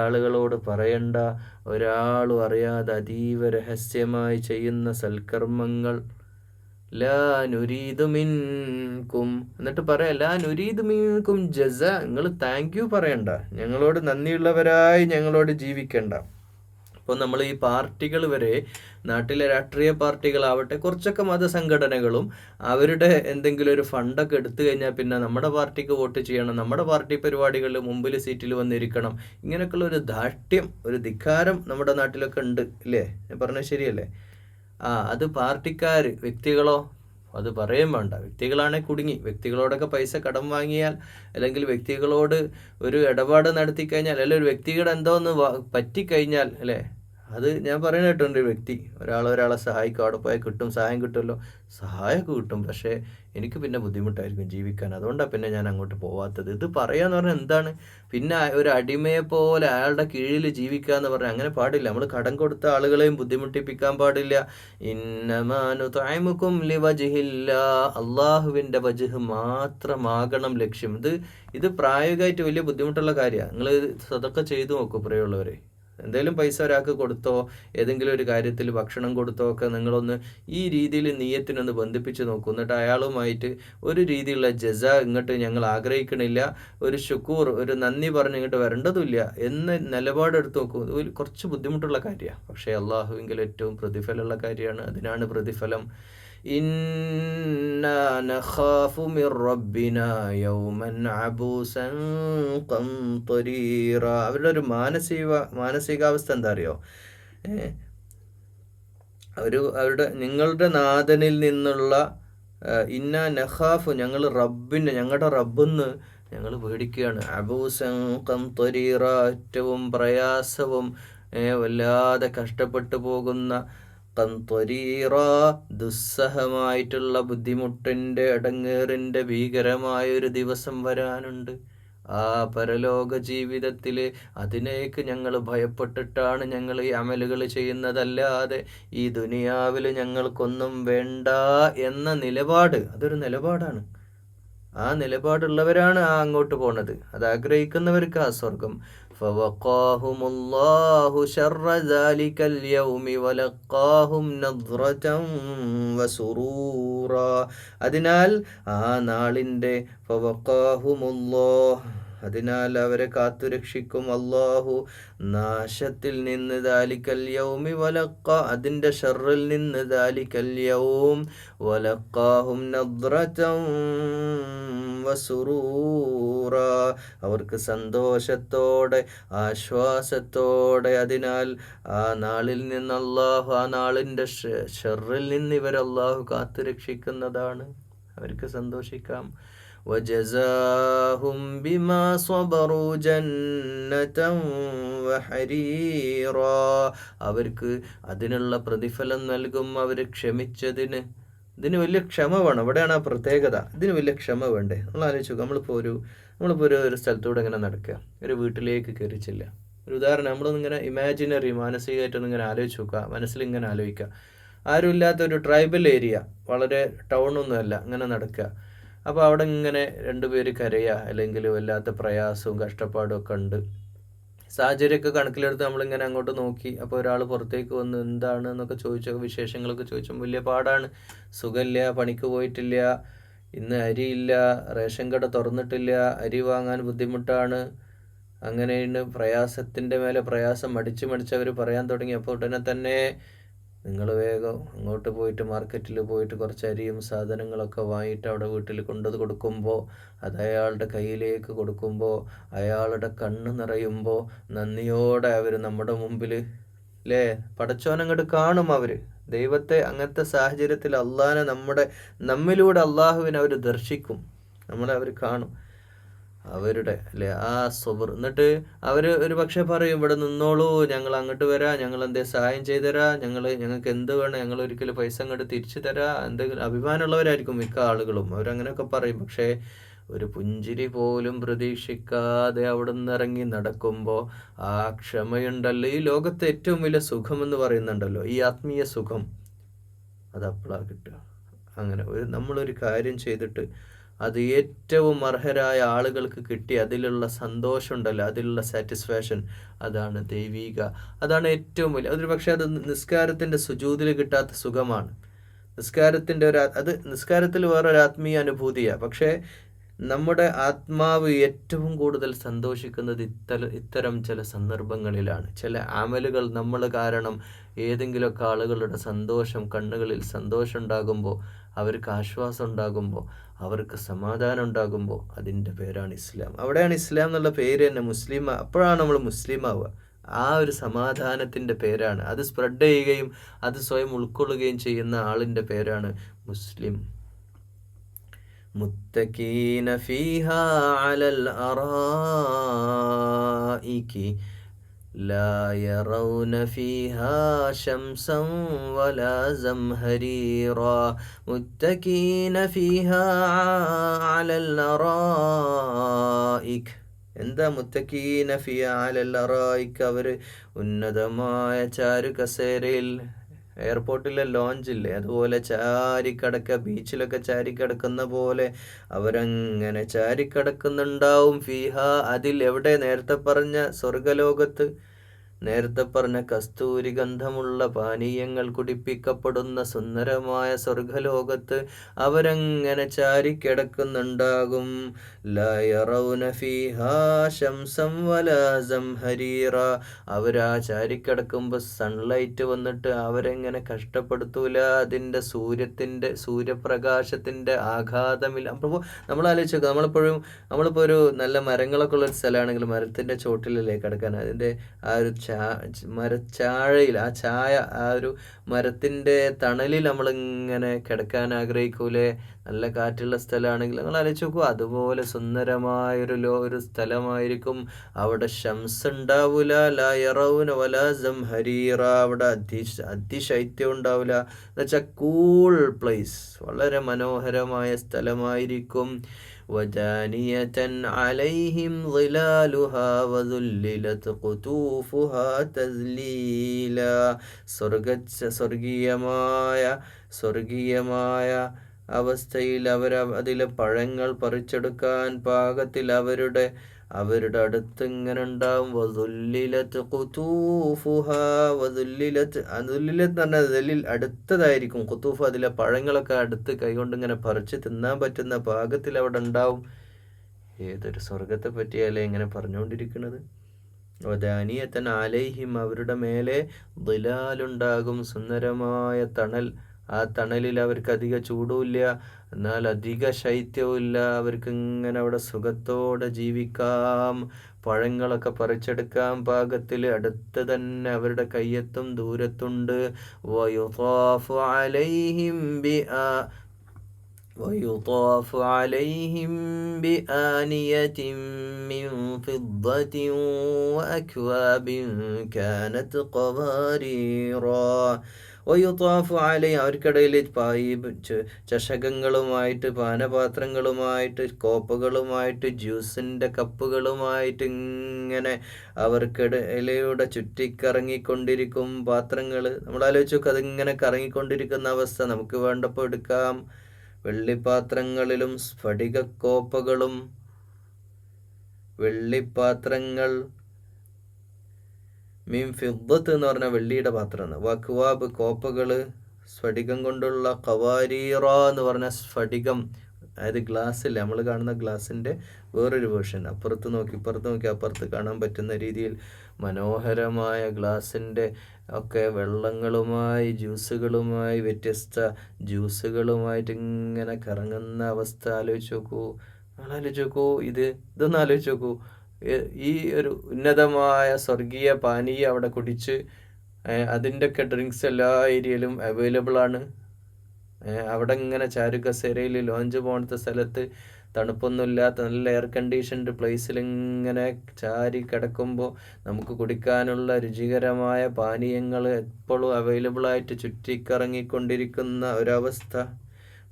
ആളുകളോട് പറയണ്ട, ഒരാളും അറിയാതെ അതീവ രഹസ്യമായി ചെയ്യുന്ന സൽക്കർമ്മങ്ങൾ. ലാ നുരീദു മിൻകും, എന്നിട്ട് പറയാം, ലാ നുരീദു മിൻകും ജസ, നിങ്ങൾ താങ്ക് യു പറയണ്ട, ഞങ്ങളോട് നന്ദിയുള്ളവരായി ഞങ്ങളോട് ജീവിക്കണ്ട. ഇപ്പോൾ നമ്മൾ ഈ പാർട്ടികൾ വരെ, നാട്ടിലെ രാഷ്ട്രീയ പാർട്ടികളാവട്ടെ, കുറച്ചൊക്കെ മതസംഘടനകളും അവരുടെ എന്തെങ്കിലും ഒരു ഫണ്ടൊക്കെ എടുത്തു കഴിഞ്ഞാൽ പിന്നെ നമ്മുടെ പാർട്ടിക്ക് വോട്ട് ചെയ്യണം, നമ്മുടെ പാർട്ടി പരിപാടികളിൽ മുമ്പിൽ സീറ്റിൽ വന്നിരിക്കണം, ഇങ്ങനെയൊക്കെയുള്ള ഒരു ധാർഷ്ട്യം, ഒരു ധിക്കാരം നമ്മുടെ നാട്ടിലൊക്കെ ഉണ്ട് ഇല്ലേ? ഞാൻ പറഞ്ഞത് ശരിയല്ലേ? അത് പാർട്ടിക്കാർ, വ്യക്തികളോ അത് പറയും വേണ്ട. വ്യക്തികളാണെങ്കിൽ കുടുങ്ങി. വ്യക്തികളോടൊക്കെ പൈസ കടം വാങ്ങിയാൽ, അല്ലെങ്കിൽ വ്യക്തികളോട് ഒരു ഇടപാട് നടത്തി കഴിഞ്ഞാൽ, അല്ലെങ്കിൽ ഒരു വ്യക്തിയുടെ എന്തോ ഒന്ന് പറ്റിക്കഴിഞ്ഞാൽ അല്ലേ, അത് ഞാൻ പറയുന്ന കേട്ടുണ്ട്. ഒരു വ്യക്തി ഒരാളെ സഹായിക്കും, അവിടെ പോയാൽ കിട്ടും, സഹായം കിട്ടുമല്ലോ, സഹായമൊക്കെ കിട്ടും, പക്ഷേ എനിക്ക് പിന്നെ ബുദ്ധിമുട്ടായിരിക്കും ജീവിക്കാൻ, അതുകൊണ്ടാണ് പിന്നെ ഞാൻ അങ്ങോട്ട് പോവാത്തത്. ഇത് പറയാന്ന് പറഞ്ഞാൽ എന്താണ്? പിന്നെ ഒരു അടിമയെ പോലെ അയാളുടെ കീഴിൽ ജീവിക്കുക എന്ന് പറഞ്ഞാൽ അങ്ങനെ പാടില്ല. നമ്മൾ കടം കൊടുത്ത ആളുകളെയും ബുദ്ധിമുട്ടിപ്പിക്കാൻ പാടില്ല. ഇന്നമാനു തഅമുകും ലിവജ്ഹില്ലാ, അള്ളാഹുവിൻ്റെ വജ്ഹ് മാത്രമാകണം ലക്ഷ്യം. ഇത് പ്രായോഗികമായിട്ട് വലിയ ബുദ്ധിമുട്ടുള്ള കാര്യമാണ്. നിങ്ങൾ സദഖ ചെയ്തു നോക്കൂ പ്രിയമുള്ളവരെ. എന്തെങ്കിലും പൈസ ഒരാൾക്ക് കൊടുത്തോ, ഏതെങ്കിലും ഒരു കാര്യത്തിൽ ഭക്ഷണം കൊടുത്തോ ഒക്കെ നിങ്ങളൊന്ന് ഈ രീതിയിൽ നീയത്തിനൊന്ന് ബന്ധിപ്പിച്ച് നോക്കൂ. എന്നിട്ട് അയാളുമായിട്ട് ഒരു രീതിയിലുള്ള ജസ ഇങ്ങോട്ട് ഞങ്ങൾ ആഗ്രഹിക്കണില്ല, ഒരു ശുക്കൂർ, ഒരു നന്ദി പറഞ്ഞ് ഇങ്ങോട്ട് വരേണ്ടതില്ല എന്ന നിലപാടെടുത്ത് നോക്കൂ. ഇത് കുറച്ച് ബുദ്ധിമുട്ടുള്ള കാര്യമാണ്, പക്ഷേ അള്ളാഹുവിങ്കിൽ ഏറ്റവും പ്രതിഫലമുള്ള കാര്യമാണ്. അതിനാണ് പ്രതിഫലം. ഇന്നാ നഖാഫു മിർ റബ്ബിനാ യൗമൻ അബൂസൻ ഖംതരീറ. അവരുടെ ഒരു മാനസികാവസ്ഥ എന്താ അറിയോ? അവരുടെ നിങ്ങളുടെ നാഥനിൽ നിന്നുള്ള ഇന്നാ നഖാഫു, ഞങ്ങളുടെ റബ്ബിന്ന് ഞങ്ങൾ പേടിക്കുകയാണ്. അബൂസൻ ഖംതരീറ, ഏറ്റവും പ്രയാസവും വല്ലാതെ കഷ്ടപ്പെട്ടു പോകുന്ന, ഖംതരീറ, ദുസ്സഹമായിട്ടുള്ള ബുദ്ധിമുട്ടിൻ്റെ, അടങ്ങേറിൻ്റെ ഭീകരമായൊരു ദിവസം വരാനുണ്ട്. ആ പരലോക ജീവിതത്തിൽ അതിനേക്ക് ഞങ്ങൾ ഭയപ്പെട്ടിട്ടാണ് ഞങ്ങൾ ഈ അമലുകൾ ചെയ്യുന്നതല്ലാതെ ഈ ദുനിയാവിൽ ഞങ്ങൾക്കൊന്നും വേണ്ട എന്ന നിലപാട്, അതൊരു നിലപാടാണ്. ആ നിലപാടുള്ളവരാണ് അങ്ങോട്ട് പോണത്. അത് ആഗ്രഹിക്കുന്നവർക്ക് ആ സ്വർഗം. ഫവഖാഹുമുല്ലാഹു ശർറ ദാലികൽ യൗമി വലഖാഹും നദ്റതൻ വസുറൂറ. അതിനാൽ ആ നാളിൻ്റെ ഫവഖാഹുമുല്ലാഹ്, അതിനാൽ അവരെ കാത്തുരക്ഷിക്കും അല്ലാഹു നാശത്തിൽ നിന്ന്, ദാലിക്കൽ യൗമി അതിൻ്റെ ഷർറിൽ നിന്ന്, ദാലിക്കൽ യൗം വലഖാഹും നദ്റതൻ വസുറൂറ, അവർക്ക് സന്തോഷത്തോടെ ആശ്വാസത്തോടെ. അതിനാൽ ആ നാളിൽ നിന്ന് അല്ലാഹു, ആ നാളിൻ്റെ ഷർറിൽ നിന്ന് ഇവരല്ലാഹു കാത്തുരക്ഷിക്കുന്നതാണ്. അവർക്ക് സന്തോഷിക്കാം. وجزاهم بما صبروا جنة وحريرا, അവർക്ക് അതിനുള്ള പ്രതിഫലം നൽകും അവർ ക്ഷമിച്ചതിന്. ഇതിന് വലിയ ക്ഷമ വേണം. അവിടെയാണ് ആ പ്രത്യേകത. ഇതിന് വലിയ ക്ഷമ വേണ്ടേ? നമ്മൾ ആലോചിച്ചു, നമ്മളിപ്പോൾ ഒരു സ്ഥലത്തൂടെ ഇങ്ങനെ നടക്കുക, ഒരു വീട്ടിലേക്ക് കയറി ചെല്ലുക. ഒരു ഉദാഹരണം, നമ്മളൊന്നിങ്ങനെ ഇമാജിനറി മാനസികമായിട്ടൊന്നിങ്ങനെ ആലോചിച്ച് നോക്കുക, മനസ്സിലിങ്ങനെ ആലോചിക്കുക. ആരുമില്ലാത്ത ഒരു ട്രൈബൽ ഏരിയ, വളരെ ടൗണൊന്നുമല്ല, ഇങ്ങനെ നടക്കുക. അപ്പോൾ അവിടെ ഇങ്ങനെ രണ്ടുപേര് കരയുക, അല്ലെങ്കിൽ വല്ലാത്ത പ്രയാസവും കഷ്ടപ്പാടും ഒക്കെ ഉണ്ട്. സാഹചര്യമൊക്കെ കണക്കിലെടുത്ത് നമ്മളിങ്ങനെ അങ്ങോട്ട് നോക്കി. അപ്പോൾ ഒരാൾ പുറത്തേക്ക് വന്ന് എന്താണ് എന്നൊക്കെ ചോദിച്ചോ, വിശേഷങ്ങളൊക്കെ ചോദിച്ചാൽ വലിയ പാടാണ്. സുഖമില്ല, പണിക്ക് പോയിട്ടില്ല, ഇന്ന് അരിയില്ല, റേഷൻ കട തുറന്നിട്ടില്ല, അരി വാങ്ങാൻ ബുദ്ധിമുട്ടാണ്. അങ്ങനെയാണ് പ്രയാസത്തിൻ്റെ മേലെ പ്രയാസം മടിച്ച് അവർ പറയാൻ തുടങ്ങി. അപ്പോൾ ഉടനെ തന്നെ നിങ്ങൾ വേഗം അങ്ങോട്ട് പോയിട്ട് മാർക്കറ്റിൽ പോയിട്ട് കുറച്ച് അരിയും സാധനങ്ങളൊക്കെ വാങ്ങിയിട്ട് അവിടെ വീട്ടിൽ കൊണ്ടത് കൊടുക്കുമ്പോൾ, അത് അയാളുടെ കയ്യിലേക്ക് കൊടുക്കുമ്പോൾ അയാളുടെ കണ്ണ് നിറയുമ്പോൾ നന്ദിയോടെ അവർ നമ്മുടെ മുമ്പിൽ അല്ലേ, പടച്ചോനങ്ങോട്ട് കാണും. അവർ ദൈവത്തെ അങ്ങനത്തെ സാഹചര്യത്തിൽ അള്ളാഹിനെ നമ്മിലൂടെ അള്ളാഹുവിനെ അവർ ദർശിക്കും, നമ്മളെ അവർ കാണും. അവരുടെ അല്ലേ ആ സ്വബർ. എന്നിട്ട് അവർ ഒരു പക്ഷേ പറയും, ഇവിടെ നിന്നോളൂ, ഞങ്ങൾ അങ്ങോട്ട് വരാം, ഞങ്ങൾ എന്തേ സഹായം ചെയ്തുതരാം, ഞങ്ങൾക്ക് എന്ത് വേണം, ഞങ്ങൾ ഒരിക്കലും പൈസ അങ്ങോട്ട് തിരിച്ചു തരാം, എന്തെങ്കിലും അഭിമാനമുള്ളവരായിരിക്കും മിക്ക ആളുകളും. അവരങ്ങനെയൊക്കെ പറയും. പക്ഷേ ഒരു പുഞ്ചിരി പോലും പ്രതീക്ഷിക്കാതെ അവിടെ നിന്ന് ഇറങ്ങി നടക്കുമ്പോൾ ആ ക്ഷമയുണ്ടല്ലോ, ഈ ലോകത്തെ ഏറ്റവും വലിയ സുഖമെന്ന് പറയുന്നുണ്ടല്ലോ, ഈ ആത്മീയ സുഖം, അത് അപ്പോഴാണ് കിട്ടുക. അങ്ങനെ നമ്മളൊരു കാര്യം ചെയ്തിട്ട് അത് ഏറ്റവും അർഹരായ ആളുകൾക്ക് കിട്ടി അതിലുള്ള സന്തോഷം ഉണ്ടല്ലോ, അതിലുള്ള സാറ്റിസ്ഫാക്ഷൻ, അതാണ് ദൈവിക, അതാണ് ഏറ്റവും വലിയ. അതൊരു പക്ഷേ അത് നിസ്കാരത്തിൻ്റെ സുജൂദിൽ കിട്ടാത്ത സുഖമാണ്. നിസ്കാരത്തിൽ വേറൊരു ആത്മീയ അനുഭൂതിയാണ്. പക്ഷേ നമ്മുടെ ആത്മാവ് ഏറ്റവും കൂടുതൽ സന്തോഷിക്കുന്നത് ഇത്തരം ചില സന്ദർഭങ്ങളിലാണ്. ചില അമലുകൾ നമ്മൾ കാരണം ഏതെങ്കിലുമൊക്കെ ആളുകളുടെ സന്തോഷം, കണ്ണുകളിൽ സന്തോഷം ഉണ്ടാകുമ്പോൾ, അവർക്ക് ആശ്വാസം ഉണ്ടാകുമ്പോൾ, അവർക്ക് സമാധാനം ഉണ്ടാകുമ്പോൾ, അതിൻ്റെ പേരാണ് ഇസ്ലാം. അവിടെയാണ് ഇസ്ലാം എന്നുള്ള പേര് തന്നെ, മുസ്ലിം. അപ്പോഴാണ് നമ്മൾ മുസ്ലിം ആവുക. ആ ഒരു സമാധാനത്തിൻ്റെ പേരാണ്. അത് സ്പ്രെഡ് ചെയ്യുകയും അത് സ്വയം ഉൾക്കൊള്ളുകയും ചെയ്യുന്ന ആളിൻ്റെ പേരാണ് മുസ്ലിം. മുത്തഖീന ഫീഹാ അലൽ അറായികി ലാ യറൗന ഫീഹാ ശംസൻ വലാ സംഹരീറാ. മുത്തഖീന ഫീഹാ അലൽ അറായിക്. എന്താ മുത്തഖീന ഫീഹാ അലൽ അറായിക്? അവർ ഉന്നതമായ ചാരുകസേരയിൽ, എയർപോർട്ടിലെ ലോഞ്ചില്ലേ, അതുപോലെ ചാരിക്കടക്കുക, ബീച്ചിലൊക്കെ ചാരിക്കിടക്കുന്ന പോലെ അവരങ്ങനെ ചാരിക്കിടക്കുന്നുണ്ടാവും. ഫീഹ, അതിൽ. എവിടെ? നേരത്തെ പറഞ്ഞ സ്വർഗലോകത്ത്, നേരത്തെ പറഞ്ഞ കസ്തൂരി ഗന്ധമുള്ള പാനീയങ്ങൾ കുടിപ്പിക്കപ്പെടുന്ന സുന്ദരമായ സ്വർഗലോകത്ത് അവരങ്ങനെ ചാരിക്കിടക്കുന്നുണ്ടാകും. ലാ യറൗന ഫീഹാ ശംസം വലാ സംഹരീറ. അവരാ ചാരിക്കിടക്കുമ്പോൾ സൺലൈറ്റ് വന്നിട്ട് അവരെങ്ങനെ കഷ്ടപ്പെടുത്തൂല. അതിൻ്റെ സൂര്യപ്രകാശത്തിൻ്റെ ആഘാതമില്ല. അപ്പോൾ നമ്മൾ ആലോചിച്ചു, നമ്മളിപ്പോൾ ഒരു നല്ല മരങ്ങളൊക്കെ ഉള്ളൊരു സ്ഥലമാണെങ്കിൽ മരത്തിൻ്റെ ചോട്ടിലല്ലേ കിടക്കാൻ, അതിൻ്റെ ആ ഒരു മരച്ചാഴയിൽ, ആ ചായ, ആ ഒരു മരത്തിൻ്റെ തണലിൽ നമ്മളിങ്ങനെ കിടക്കാൻ ആഗ്രഹിക്കൂലേ? നല്ല കാറ്റുള്ള സ്ഥലമാണെങ്കിൽ നിങ്ങൾ ആലോചിച്ച് നോക്കൂ, അതുപോലെ സുന്ദരമായൊരു സ്ഥലമായിരിക്കും. അവിടെ ശംസ് ഉണ്ടാവില്ല, ലാ യറൗന വലാ സംഹരീറ. അവിടെ അതിശൈത്യം ഉണ്ടാവില്ല. എന്നുവെച്ചാൽ കൂൾ പ്ലേസ്, വളരെ മനോഹരമായ സ്ഥലമായിരിക്കും. വദാനിയതൻ അലൈഹിം ളിലാലുഹാ വദുല്ലിലത് ഖുതൂഫുഹാ തസ്ലീല. സ്വർഗീയമായ അവസ്ഥയിൽ അതിലെ പഴങ്ങൾ പറിച്ചെടുക്കാൻ പാകത്തിൽ അവരുടെ അടുത്ത് ഇങ്ങനെ ഉണ്ടാവും. വദുല്ലിലത്ത് ഖുതൂഫുഹാ വദുല്ലിലത്ത് അതുല്ലിലത്ത് എന്ന് പറഞ്ഞാൽ ദലിൽ അടുത്തതായിരിക്കും. ഖുതൂഫ് അതിലെ പഴങ്ങളൊക്കെ അടുത്ത് കൈകൊണ്ട് ഇങ്ങനെ പറിച്ച് തിന്നാൻ പറ്റുന്ന പാകത്തിൽ അവിടെ ഉണ്ടാവും. ഏതൊരു സ്വർഗത്തെ പറ്റിയല്ലേ ഇങ്ങനെ പറഞ്ഞുകൊണ്ടിരിക്കുന്നത്. വദാനിയത്തൻ അലൈഹിം അവരുടെ മേലെ ദിലാലുണ്ടാകും, സുന്ദരമായ തണൽ. ആ തണലിൽ അവർക്ക് അധിക ചൂടുമില്ല, എന്നാൽ അധിക ശൈത്യവുമില്ല. അവർക്ക് ഇങ്ങനെ അവിടെ സുഖത്തോടെ ജീവിക്കാം. പഴങ്ങളൊക്കെ പറിച്ചെടുക്കാൻ പാകത്തിൽ അടുത്ത് തന്നെ അവരുടെ കയ്യെത്തും ദൂരത്തുണ്ട്. വയുതാഫു അലൈഹിം ويطاف عليهم بآنية من فضة وأكواب كانت قواريرا വയുത്താഫു അലൈ അവർക്കിടയിൽ ചഷകങ്ങളുമായിട്ട് പാനപാത്രങ്ങളുമായിട്ട് കോപ്പകളുമായിട്ട് ജ്യൂസിൻ്റെ കപ്പുകളുമായിട്ട് ഇങ്ങനെ അവർക്കിടയിലൂടെ ചുറ്റിക്കറങ്ങിക്കൊണ്ടിരിക്കും പാത്രങ്ങൾ. നമ്മൾ ആലോചിച്ച് നോക്കുക, അതിങ്ങനെ കറങ്ങിക്കൊണ്ടിരിക്കുന്ന അവസ്ഥ. നമുക്ക് വേണ്ടപ്പോൾ എടുക്കാം. വെള്ളിപ്പാത്രങ്ങളിലും സ്ഫടികക്കോപ്പകളും വെള്ളിപ്പാത്രങ്ങൾ മീൻ ഫിദ്ദത്ത് എന്ന് പറഞ്ഞാൽ വെള്ളിയുടെ പാത്രമാണ്. വക്വാബ് കോപ്പകൾ സ്ഫടികം കൊണ്ടുള്ള ഖവാരീറ എന്ന് പറഞ്ഞ സ്ഫടികം, അതായത് ഗ്ലാസ്സിൽ നമ്മൾ കാണുന്ന ഗ്ലാസിൻ്റെ വേറൊരു വേർഷൻ. അപ്പുറത്ത് നോക്കി ഇപ്പുറത്ത് നോക്കി അപ്പുറത്ത് കാണാൻ പറ്റുന്ന രീതിയിൽ മനോഹരമായ ഗ്ലാസിൻ്റെ ഒക്കെ വെള്ളങ്ങളുമായി ജ്യൂസുകളുമായി വ്യത്യസ്ത ജ്യൂസുകളുമായിട്ട് ഇങ്ങനെ കറങ്ങുന്ന അവസ്ഥ ആലോചിച്ച് നോക്കൂ. ആലോചിച്ച് നോക്കൂ, ഇതൊന്ന് ആലോചിച്ച് നോക്കൂ. ഈ ഒരു ഉന്നതമായ സ്വർഗീയ പാനീയം അവിടെ കുടിച്ച് അതിൻ്റെയൊക്കെ ഡ്രിങ്ക്സ് എല്ലാ ഏരിയയിലും അവൈലബിൾ ആണ്. അവിടെ ഇങ്ങനെ ചാരുകസേരയിൽ ലോഞ്ച് പോണത്തെ സ്ഥലത്ത് തണുപ്പൊന്നുമില്ലാത്ത നല്ല എയർ കണ്ടീഷൻഡ് പ്ലേസിൽ ഇങ്ങനെ ചാരി കിടക്കുമ്പോൾ നമുക്ക് കുടിക്കാനുള്ള രുചികരമായ പാനീയങ്ങൾ എപ്പോഴും അവൈലബിൾ ആയിട്ട് ചുറ്റിക്കറങ്ങിക്കൊണ്ടിരിക്കുന്ന ഒരവസ്ഥ.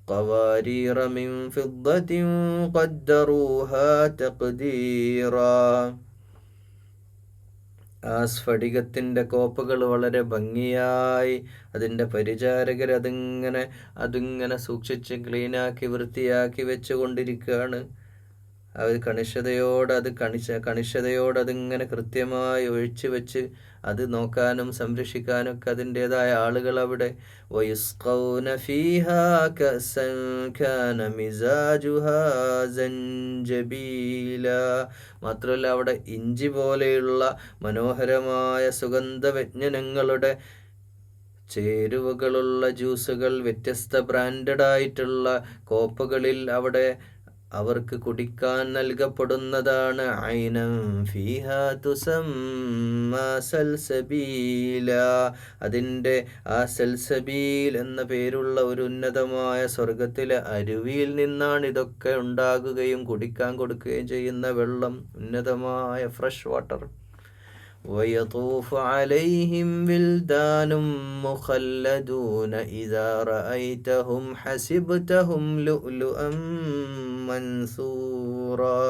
ഖവാരീറ മിൻ ഫിദ്ദത്തിൻ ഖദ്ദറൂഹാ തഖ്ദീറാ. ആ സ്ഫടികത്തിൻ്റെ കോപ്പുകൾ വളരെ ഭംഗിയായി അതിൻ്റെ പരിചാരകർ അതിങ്ങനെ സൂക്ഷിച്ച് ക്ലീനാക്കി വൃത്തിയാക്കി വെച്ചുകൊണ്ടിരിക്കുകയാണ്. അവർ കണിശതയോടെ അതിങ്ങനെ കൃത്യമായി ഒഴിച്ചു വെച്ച് അത് നോക്കാനും സംരക്ഷിക്കാനും ഒക്കെ അതിൻ്റെതായ ആളുകൾ അവിടെ. വയുസ്ഖൗന ഫീഹാ കഅസൻ കാന മിസാജുഹാ സൻജബീല. മാത്രമല്ല അവിടെ ഇഞ്ചി പോലെയുള്ള മനോഹരമായ സുഗന്ധവ്യഞ്ജനങ്ങളുടെ ചേരുവകളുള്ള ജ്യൂസുകൾ വ്യത്യസ്ത ബ്രാൻഡഡ് ആയിട്ടുള്ള കോപ്പുകളിൽ അവിടെ അവർക്ക് കുടിക്കാൻ നൽകപ്പെടുന്നതാണ്. ഐനം ഫീഹാ തുസമ്മാ സൽസബീല. അതിൻ്റെ ആ സൽസബീൽ എന്ന പേരുള്ള ഒരു ഉന്നതമായ സ്വർഗത്തിലെ അരുവിയിൽ നിന്നാണ് ഇതൊക്കെ ഉണ്ടാകുകയും കുടിക്കാൻ കൊടുക്കുകയും ചെയ്യുന്ന വെള്ളം, ഉന്നതമായ ഫ്രഷ് വാട്ടർ. ويطوف عليهم ولدان مخلدون إذا رأيتهم حسبتهم لؤلؤا منثورا.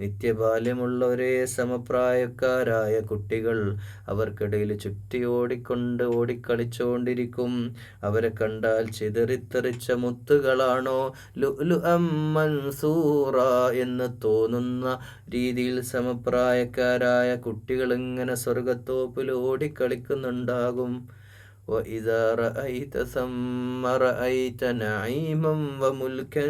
നിത്യബാല്യമുള്ള ഒരേ സമപ്രായക്കാരായ കുട്ടികൾ അവർക്കിടയിൽ ചുറ്റി ഓടിക്കളിച്ചുകൊണ്ടിരിക്കും. അവരെ കണ്ടാൽ ചിതറിത്തെറിച്ച മുത്തുകളാണോ ലുഅ്ലുഅം മൻസൂറ എന്ന് തോന്നുന്ന രീതിയിൽ സമപ്രായക്കാരായ കുട്ടികൾ ഇങ്ങനെ സ്വർഗത്തോപ്പിൽ ഓടിക്കളിക്കുന്നുണ്ടാകും. وَإِذَا رَأَيْتَ ثَمَّ رَأَيْتَ نَعِيمًا وَمُلْكًا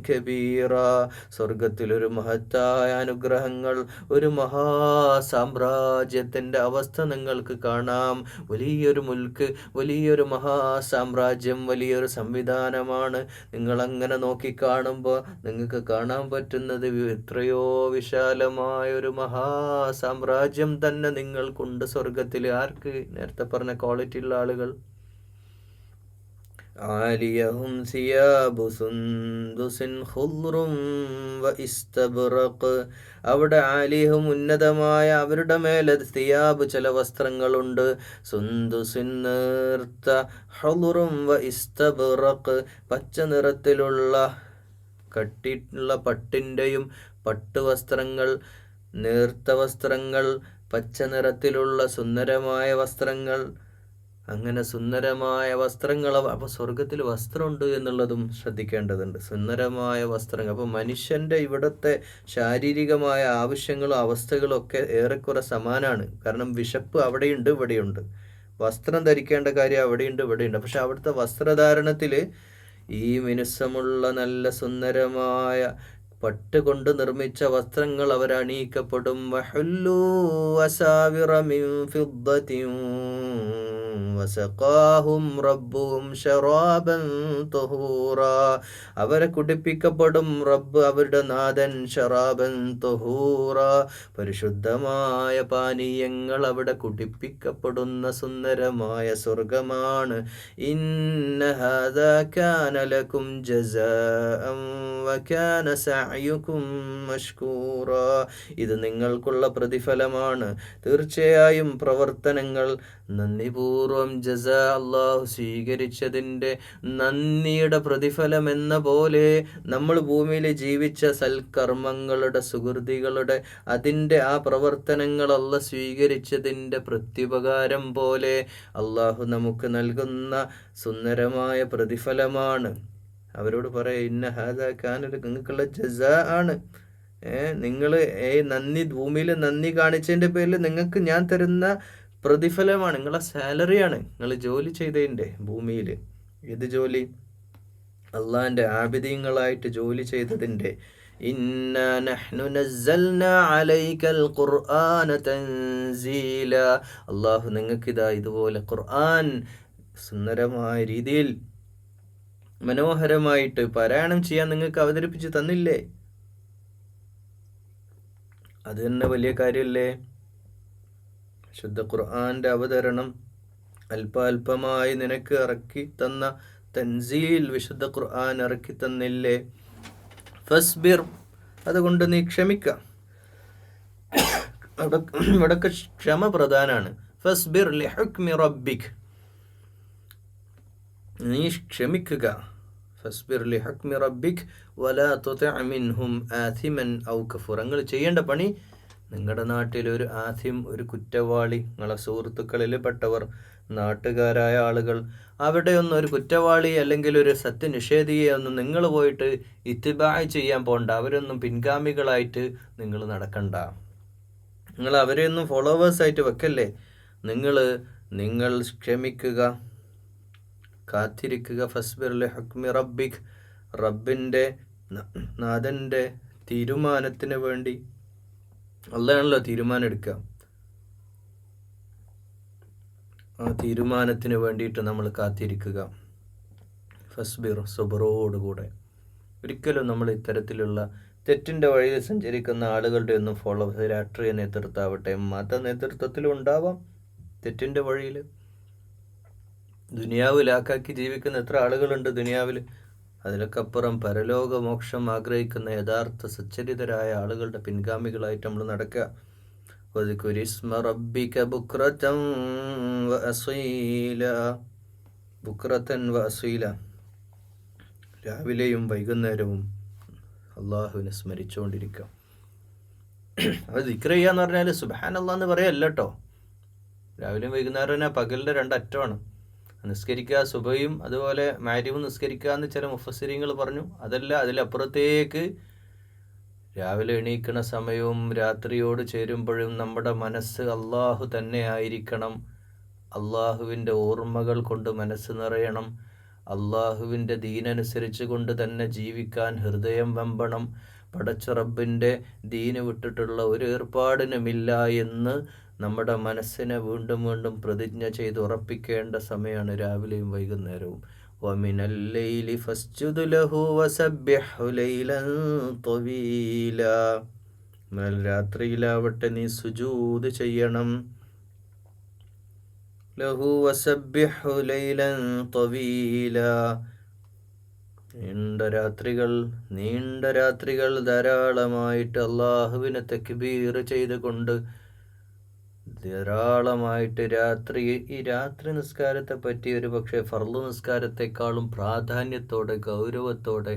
كَبِيرًا. സ്വർഗത്തിലൊരു മഹത്തായ അനുഗ്രഹങ്ങൾ, ഒരു മഹാസാമ്രാജ്യത്തിൻ്റെ അവസ്ഥ നിങ്ങൾക്ക് കാണാം. വലിയൊരു മുൽക്ക്, വലിയൊരു മഹാസാമ്രാജ്യം, വലിയൊരു സംവിധാനമാണ്. നിങ്ങളങ്ങനെ നോക്കിക്കാണുമ്പോൾ നിങ്ങൾക്ക് കാണാൻ പറ്റുന്നത് എത്രയോ വിശാലമായ ഒരു മഹാസാമ്രാജ്യം തന്നെ നിങ്ങൾക്കുണ്ട് സ്വർഗത്തിൽ. ആർക്ക്? നേരത്തെ പറഞ്ഞ ക്വാളിറ്റി ഉള്ള ആളുകൾ. ആലിയഹും സിയാബു സുന്ദുസിൻ ഖുദ്റും വഇസ്തബ്റഖ്. അവിടെ ആലിയഹും ഉന്നതമായ അവരുടെ മേലെ സിയാബ് ചില വസ്ത്രങ്ങളുണ്ട്. സുന്ദുസിൻ നേർത്ത, ഖുദ്റും വഇസ്തബ്റഖ് പച്ച നിറത്തിലുള്ള കട്ടിയുള്ള പട്ടിൻ്റെയും പട്ടുവസ്ത്രങ്ങൾ, നേർത്ത വസ്ത്രങ്ങൾ, പച്ച നിറത്തിലുള്ള സുന്ദരമായ വസ്ത്രങ്ങൾ. അങ്ങനെ സുന്ദരമായ വസ്ത്രങ്ങൾ. അപ്പോൾ സ്വർഗത്തിൽ വസ്ത്രമുണ്ട് എന്നുള്ളതും ശ്രദ്ധിക്കേണ്ടതുണ്ട്. സുന്ദരമായ വസ്ത്രങ്ങൾ. അപ്പോൾ മനുഷ്യൻ്റെ ഇവിടുത്തെ ശാരീരികമായ ആവശ്യങ്ങളും അവസ്ഥകളും ഒക്കെ ഏറെക്കുറെ സമാനമാണ്. കാരണം വിശപ്പ് അവിടെയുണ്ട് ഇവിടെയുണ്ട്, വസ്ത്രം ധരിക്കേണ്ട കാര്യം അവിടെയുണ്ട് ഇവിടെയുണ്ട്. പക്ഷെ അവിടുത്തെ വസ്ത്രധാരണത്തിൽ ഈ മിനുസമുള്ള നല്ല സുന്ദരമായ പട്ട് കൊണ്ട് നിർമ്മിച്ച വസ്ത്രങ്ങൾ അവരണിയിക്കപ്പെടും. വഹുല്ലൂ അസാവിറ മിൻ ഫിദ്ദത്തിൻ വസഖാഹും റബ്ബുഹും ശറാബൻ തുഹൂറാ. അവരെ കുടിപ്പിക്കപ്പെടും റബ്ബ്, അവരുടെ നാഥൻ, ശറാബൻ തുഹൂറാ, പരിശുദ്ധമായ പാനീയങ്ങൾ അവിടെ കുടിപ്പിക്കപ്പെടുന്ന സുന്ദരമായ സ്വർഗമാണ്. ഇന്ന ഹാദാ കാന ലക്കും ജസാഅൻ വകാന സഅയുകും മഷ്കൂറാ. ഇത് നിങ്ങൾക്കുള്ള പ്രതിഫലമാണ്, തീർച്ചയായും പ്രവർത്തനങ്ങൾ നന്ദിപൂർവം ജസാ അള്ളാഹു സ്വീകരിച്ചതിൻ്റെ നന്ദിയുടെ പ്രതിഫലം എന്ന പോലെ നമ്മൾ ഭൂമിയിൽ ജീവിച്ച സൽക്കർമ്മങ്ങളുടെ സുഹൃതികളുടെ അതിൻ്റെ ആ പ്രവർത്തനങ്ങൾ അള്ളാഹ് സ്വീകരിച്ചതിൻ്റെ പ്രത്യുപകാരം പോലെ അള്ളാഹു നമുക്ക് നൽകുന്ന സുന്ദരമായ പ്രതിഫലമാണ്. അവരോട് പറയാം, ഇന്ന ഹാദാ കാന നിങ്ങൾക്കുള്ള ജസാ ആണ്. നിങ്ങൾ നന്ദി, ഭൂമിയിൽ നന്ദി കാണിച്ചതിൻ്റെ പേരിൽ നിങ്ങൾക്ക് ഞാൻ തരുന്ന പ്രതിഫലമാണ്, നിങ്ങളെ സാലറിയാണ്, നിങ്ങൾ ജോലി ചെയ്തതിൻ്റെ ഭൂമിയിൽ. ഏത് ജോലി? അള്ളാഹിൻ്റെ ആബിദീങ്ങളായിട്ട് ജോലി ചെയ്തതിൻ്റെ. ഇന്നാ നഹ്നു നസ്സൽനാ അലൈക്കൽ ഖുർആന തൻസീല. അള്ളാഹു നിങ്ങൾക്കിതാ ഇതുപോലെ ഖുർആൻ സുന്ദരമായ രീതിയിൽ മനോഹരമായിട്ട് പാരായണം ചെയ്യാൻ നിങ്ങൾക്ക് അവതരിപ്പിച്ച് തന്നില്ലേ? അത് തന്നെ വലിയ കാര്യമല്ലേ? ശുദ്ധ ഖുർആന്റെ അവതരണം അല്പാൽപമായി നിനക്ക് ഇറക്കി തന്ന തൻസീൽ, വിശുദ്ധ ഖുർആൻ ഇറക്കി തന്നില്ലേ? ഫസ്ബിർ, അതുകൊണ്ട് നീ ക്ഷമിക്കുക. ഇവിടൊക്കെ ക്ഷമ പ്രധാനാണ്. ഫസ്ബിർ ലിഹുക്മി റബ്ബിക്, നീ ക്ഷമിക്കുക. ഫസ്ബിർ ലിഹുക്മി റബ്ബിക് വലാ തുതിഅ മിൻഹും ആഥിമൻ ഔ കഫൂർ. നിങ്ങൾ ചെയ്യേണ്ട പണി, നിങ്ങളുടെ നാട്ടിൽ ഒരു ആഥിം, ഒരു കുറ്റവാളി, നിങ്ങളെ സുഹൃത്തുക്കളിൽ പെട്ടവർ, നാട്ടുകാരായ ആളുകൾ, അവിടെയൊന്നും ഒരു കുറ്റവാളി അല്ലെങ്കിൽ ഒരു സത്യനിഷേധിയെ ഒന്നും നിങ്ങൾ പോയിട്ട് ഇത്തിബായ് ചെയ്യാൻ പോകണ്ട. അവരൊന്നും പിൻഗാമികളായിട്ട് നിങ്ങൾ നടക്കണ്ട. നിങ്ങൾ അവരെയൊന്നും ഫോളോവേഴ്സായിട്ട് വെക്കല്ലേ. നിങ്ങൾ ക്ഷമിക്കുക, കാത്തിരിക്കുക. ഫസ്ബിർ ലിഹുക്മി റബ്ബിക്, റബ്ബിൻ്റെ നാഥൻ്റെ തീരുമാനത്തിന് വേണ്ടി. അള്ളാഹയാണല്ലോ തീരുമാനം എടുക്കുക. ആ തീരുമാനത്തിന് വേണ്ടിയിട്ട് നമ്മൾ കാത്തിരിക്കുക. ഫസ്ബിർ, സുബറോടുകൂടെ. ഒരിക്കലും നമ്മൾ ഇത്തരത്തിലുള്ള തെറ്റിൻ്റെ വഴിയിൽ സഞ്ചരിക്കുന്ന ആളുകളുടെ ഒന്നും ഫോളോവേഴ്സ്, രാഷ്ട്രീയ നേതൃത്വമാവട്ടെ, മത നേതൃത്വത്തിലും ഉണ്ടാവാം തെറ്റിൻ്റെ വഴിയിൽ. ദുനിയാവ് ലാക്കാക്കി ജീവിക്കുന്ന എത്ര ആളുകളുണ്ട് ദുനിയാവിൽ. അതിലൊക്കെ അപ്പുറം പരലോകമോക്ഷം ആഗ്രഹിക്കുന്ന യഥാർത്ഥ സച്ചരിതരായ ആളുകളുടെ പിൻഗാമികളായിട്ട് നമ്മൾ നടക്കുക. വദ്കുരിസ്മ റബ്ബിക ബുക്രതൻ വഅസീല, ബുക്രതൻ വഅസീല, രാവിലെയും വൈകുന്നേരവും അള്ളാഹുവിനെ സ്മരിച്ചുകൊണ്ടിരിക്കുക. അത് ദിക്ർ ചെയ്യാന്ന് പറഞ്ഞാൽ സുബ്ഹാനല്ലാഹ് എന്ന് പറയല്ല കേട്ടോ. രാവിലെയും വൈകുന്നേരം പകലിൻ്റെ രണ്ടറ്റമാണ്. നിസ്കരിക്കുക, സുബയും അതുപോലെ മാരിവും നിസ്കരിക്കുക എന്ന് ചില മുഫസ്സിരീങ്ങൾ പറഞ്ഞു. അതല്ല, അതിലപ്പുറത്തേക്ക് രാവിലെ എണീക്കുന്ന സമയവും രാത്രിയോട് ചേരുമ്പോഴും നമ്മുടെ മനസ്സ് അള്ളാഹു തന്നെ ആയിരിക്കണം. അള്ളാഹുവിൻ്റെ ഓർമ്മകൾ കൊണ്ട് മനസ്സ് നിറയണം. അള്ളാഹുവിൻ്റെ ദീനനുസരിച്ച് കൊണ്ട് തന്നെ ജീവിക്കാൻ ഹൃദയം വെമ്പണം. പടച്ച റബ്ബിൻ്റെ ദീന് വിട്ടിട്ടുള്ള ഒരു ഏർപ്പാടിനുമില്ല എന്ന് നമ്മുടെ മനസ്സിനെ വീണ്ടും വീണ്ടും പ്രതിജ്ഞ ചെയ്ത് ഉറപ്പിക്കേണ്ട സമയമാണ് രാവിലെയും വൈകുന്നേരവും. വമിനൽ ലൈലി ഫസ്ജുദ് ലഹു വസബ്ബിഹു ലൈലൻ ത്വീല, രാത്രിയിലാവട്ടെ നീ സുജൂദ് ചെയ്യണം. ലഹു വസബ്ബിഹു ലൈലൻ ത്വീല, നീണ്ട രാത്രികൾ ധാരാളമായിട്ട് അള്ളാഹുവിനെ തക്ബീർ ചെയ്തുകൊണ്ട് ധാരാളമായിട്ട് ഈ രാത്രി നിസ്കാരത്തെ പറ്റി ഒരു പക്ഷേ ഫർള് നിസ്കാരത്തെക്കാളും പ്രാധാന്യത്തോടെ ഗൗരവത്തോടെ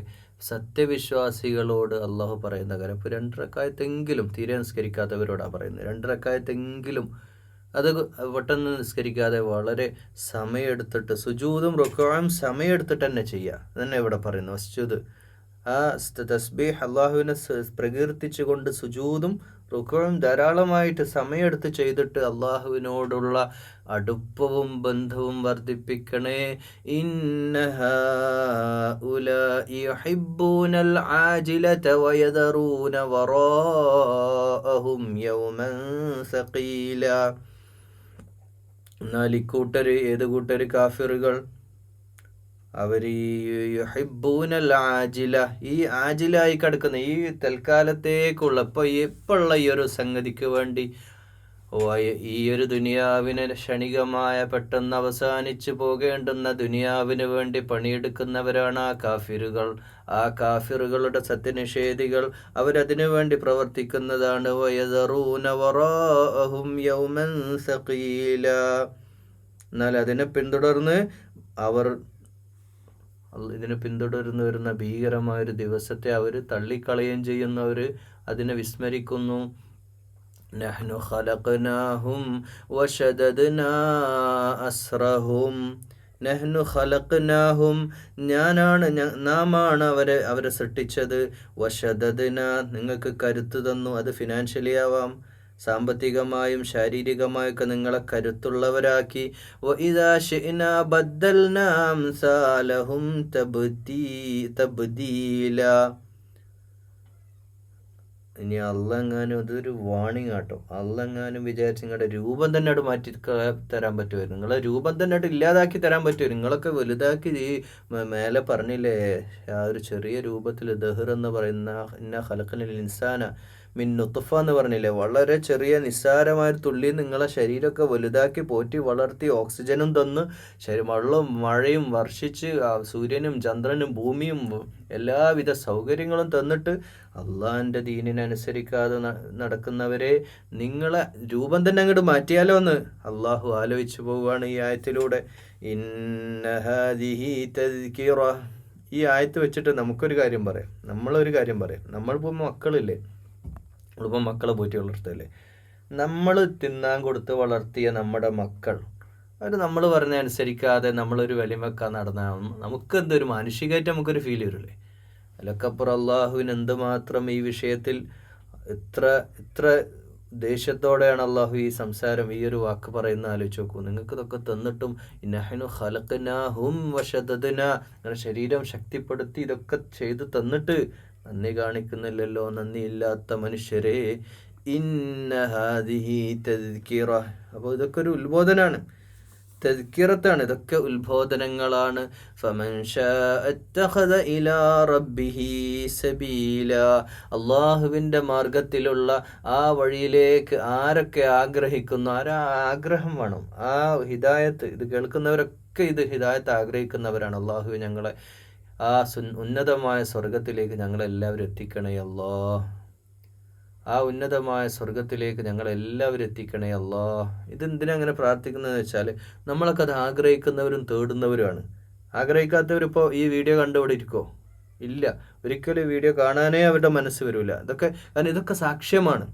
സത്യവിശ്വാസികളോട് അള്ളാഹു പറയുന്ന കാര്യം. ഇപ്പോൾ 2 റക്അത്തെങ്കിലും, തീരെ നിസ്കരിക്കാത്തവരോടാണ് പറയുന്നത്, 2 റക്അത്തെങ്കിലും അത് പെട്ടെന്ന് നിസ്കരിക്കാതെ വളരെ സമയമെടുത്തിട്ട് സുജൂദും റുക്കുഉം സമയമെടുത്തിട്ട് തന്നെ ചെയ്യുക. അതന്നെ ഇവിടെ പറയുന്നു വസ്ജുദ്. ആ തസ്ബീഹ് അള്ളാഹുവിനെ പ്രകീർത്തിച്ചുകൊണ്ട് സുജൂദും റുക്കുഉം ധാരാളമായിട്ട് സമയമെടുത്ത് ചെയ്തിട്ട് അള്ളാഹുവിനോടുള്ള അടുപ്പവും ബന്ധവും വർദ്ധിപ്പിക്കണേ. ഇന്ന ഹൗലാഇ യുഹിബ്ബൂനൽ ആജിലത വയദറൂന വറാഅഹും യൗമൻ സഖീല. എന്നാൽ ഇക്കൂട്ടർ, ഏത് കൂട്ടർ? കാഫിറുകൾ. അവർ യുഹിബ്ബൂനൽ ആജില, ഈ ആജിലായി കിടക്കുന്ന ഈ തൽക്കാലത്തേക്കുള്ള ഇപ്പോഴുള്ള ഈ ഒരു സംഗതിക്ക് വേണ്ടി, ഈ ഒരു ദുനിയാവിന് ക്ഷണികമായ പെട്ടെന്ന് അവസാനിച്ചു പോകേണ്ടുന്ന ദുനിയാവിന് വേണ്ടി പണിയെടുക്കുന്നവരാണ് ആ കാഫിറുകൾ. ആ കാഫിറുകളുടെ സത്യനിഷേധികൾ അവരതിനു വേണ്ടി പ്രവർത്തിക്കുന്നതാണ്. വയദറൂന വറാഅഹും യൗമൻ സഖീല. എന്നാൽ അതിനെ പിന്തുടർന്ന് അവർ ഇതിനെ പിന്തുടർന്ന് വരുന്ന ഭീകരമായൊരു ദിവസത്തെ അവർ തള്ളിക്കളയുകയും ചെയ്യുന്നവർ അതിനെ വിസ്മരിക്കുന്നു. നഹ്നു ഖലഖ്നാഹും വശദദ്നാ അസ്റഹും. നഹ്നു ഖലഖ്നാഹും, നാമാണ് അവരെ സൃഷ്ടിച്ചത്. വശദദ്ന, നിങ്ങൾക്ക് കരുത്ത് തന്നു. അത് ഫിനാൻഷ്യലി ആവാം, സാമ്പത്തികമായും ശാരീരികമായൊക്കെ നിങ്ങളെ കരുത്തുള്ളവരാക്കി. വഇദാ ശിഅ്നാ ബദ്ദൽനാ അംസാലഹും തബ്ദീല. ഇനി അള്ളെങ്ങാനും, അതൊരു വാണിംഗ് ആട്ടോ, അള്ളെങ്ങാനും വിചാരിച്ച് നിങ്ങളുടെ രൂപം തന്നെ അവിടെ മാറ്റി തരാൻ പറ്റുമായിരുന്നു. നിങ്ങളെ രൂപം തന്നെ അവിടെ ഇല്ലാതാക്കി തരാൻ പറ്റുമായിരുന്നു. നിങ്ങളൊക്കെ വലുതാക്കി ഈ മേലെ പറഞ്ഞില്ലേ, ആ ഒരു ചെറിയ രൂപത്തിൽ ദഹർ എന്ന് പറയുന്ന ഇന്ന ഖലഖനൽ ഇൻസാന മിൻ നുത്ഫ എന്ന് പറഞ്ഞില്ലേ, വളരെ ചെറിയ നിസ്സാരമായൊരു തുള്ളി നിങ്ങളെ ശരീരമൊക്കെ വലുതാക്കി പോറ്റി വളർത്തി ഓക്സിജനും തന്ന് വെള്ളവും മഴയും വർഷിച്ച് സൂര്യനും ചന്ദ്രനും ഭൂമിയും എല്ലാവിധ സൗകര്യങ്ങളും തന്നിട്ട് അള്ളാഹിൻ്റെ ദീനിനനുസരിക്കാതെ നടക്കുന്നവരെ നിങ്ങളെ രൂപം തന്നെ അങ്ങോട്ട് മാറ്റിയാലോ എന്ന് അള്ളാഹു ആലോചിച്ചു പോവുകയാണ് ഈ ആയത്തിലൂടെ. ഇന്ന ഹാദിഹി തദ്കിറ. ഈ ആയത്ത് വെച്ചിട്ട് നമ്മളൊരു കാര്യം പറയാം. നമ്മളിപ്പോൾ മക്കളില്ലേ, നമ്മളിപ്പോൾ മക്കളെ പോറ്റി വളർത്തല്ലേ, നമ്മൾ തിന്നാൻ കൊടുത്ത് വളർത്തിയ നമ്മുടെ മക്കൾ അവർ നമ്മൾ പറഞ്ഞ അനുസരിക്കാതെ നമ്മളൊരു വലിമക്കാൻ നടന്നാൽ നമുക്കെന്തൊരു മാനുഷികമായിട്ട് നമുക്കൊരു ഫീൽ വരില്ലേ? അതിലൊക്കപ്പുറം അള്ളാഹുവിന് എന്തുമാത്രം ഈ വിഷയത്തിൽ ഇത്ര ദേഷ്യത്തോടെയാണ് അള്ളാഹു ഈ സംസാരം, ഈ ഒരു വാക്ക് പറയുന്ന ആലോചിച്ച് നോക്കൂ. നിങ്ങൾക്ക് ഇതൊക്കെ തന്നിട്ടും നഹ്നു ഖലഖ്നാഹും വശദദ്നാ, നിങ്ങളുടെ ശരീരം ശക്തിപ്പെടുത്തി ഇതൊക്കെ ചെയ്ത് തന്നിട്ട് നന്ദി കാണിക്കുന്നില്ലല്ലോ, നന്ദിയില്ലാത്ത മനുഷ്യരെ. ഇന്ന ഹാദിഹി തദ്കിറ. അപ്പോൾ ഇതൊക്കെ ഒരു ഉത്ബോധനാണ്, തദ്കിറത്താണ്, ഇതൊക്കെ ഉത്ബോധനങ്ങളാണ്. ഫമൻ ശാഅ ഇത്തഖദ ഇലാ റബ്ബിഹി സബീല. അള്ളാഹുവിൻ്റെ മാർഗത്തിലുള്ള ആ വഴിയിലേക്ക് ആരൊക്കെ ആഗ്രഹിക്കുന്നു, ആഗ്രഹം വേണം, ആ ഹിദായത്ത്, ഇത് കേൾക്കുന്നവരൊക്കെ ഇത് ഹിദായത്ത് ആഗ്രഹിക്കുന്നവരാണ്. അള്ളാഹു ഞങ്ങളെ ആ ഉന്നതമായ സ്വർഗത്തിലേക്ക് ഞങ്ങളെല്ലാവരും എത്തിക്കണേ അല്ലാ. ആ ഉന്നതമായ സ്വർഗത്തിലേക്ക് ഞങ്ങളെല്ലാവരും എത്തിക്കണേ അല്ലാ. ഇതെന്തിനാ അങ്ങനെ പ്രാർത്ഥിക്കുന്നതെന്ന് വെച്ചാൽ നമ്മളൊക്കെ അത് ആഗ്രഹിക്കുന്നവരും തേടുന്നവരുമാണ്. ആഗ്രഹിക്കാത്തവരിപ്പോൾ ഈ വീഡിയോ കണ്ടുവിടെ ഇരിക്കോ? ഇല്ല, ഒരിക്കലും ഈ വീഡിയോ കാണാനേ അവരുടെ മനസ്സ് വരില്ല. കാരണം ഇതൊക്കെ സാക്ഷ്യമാണ്.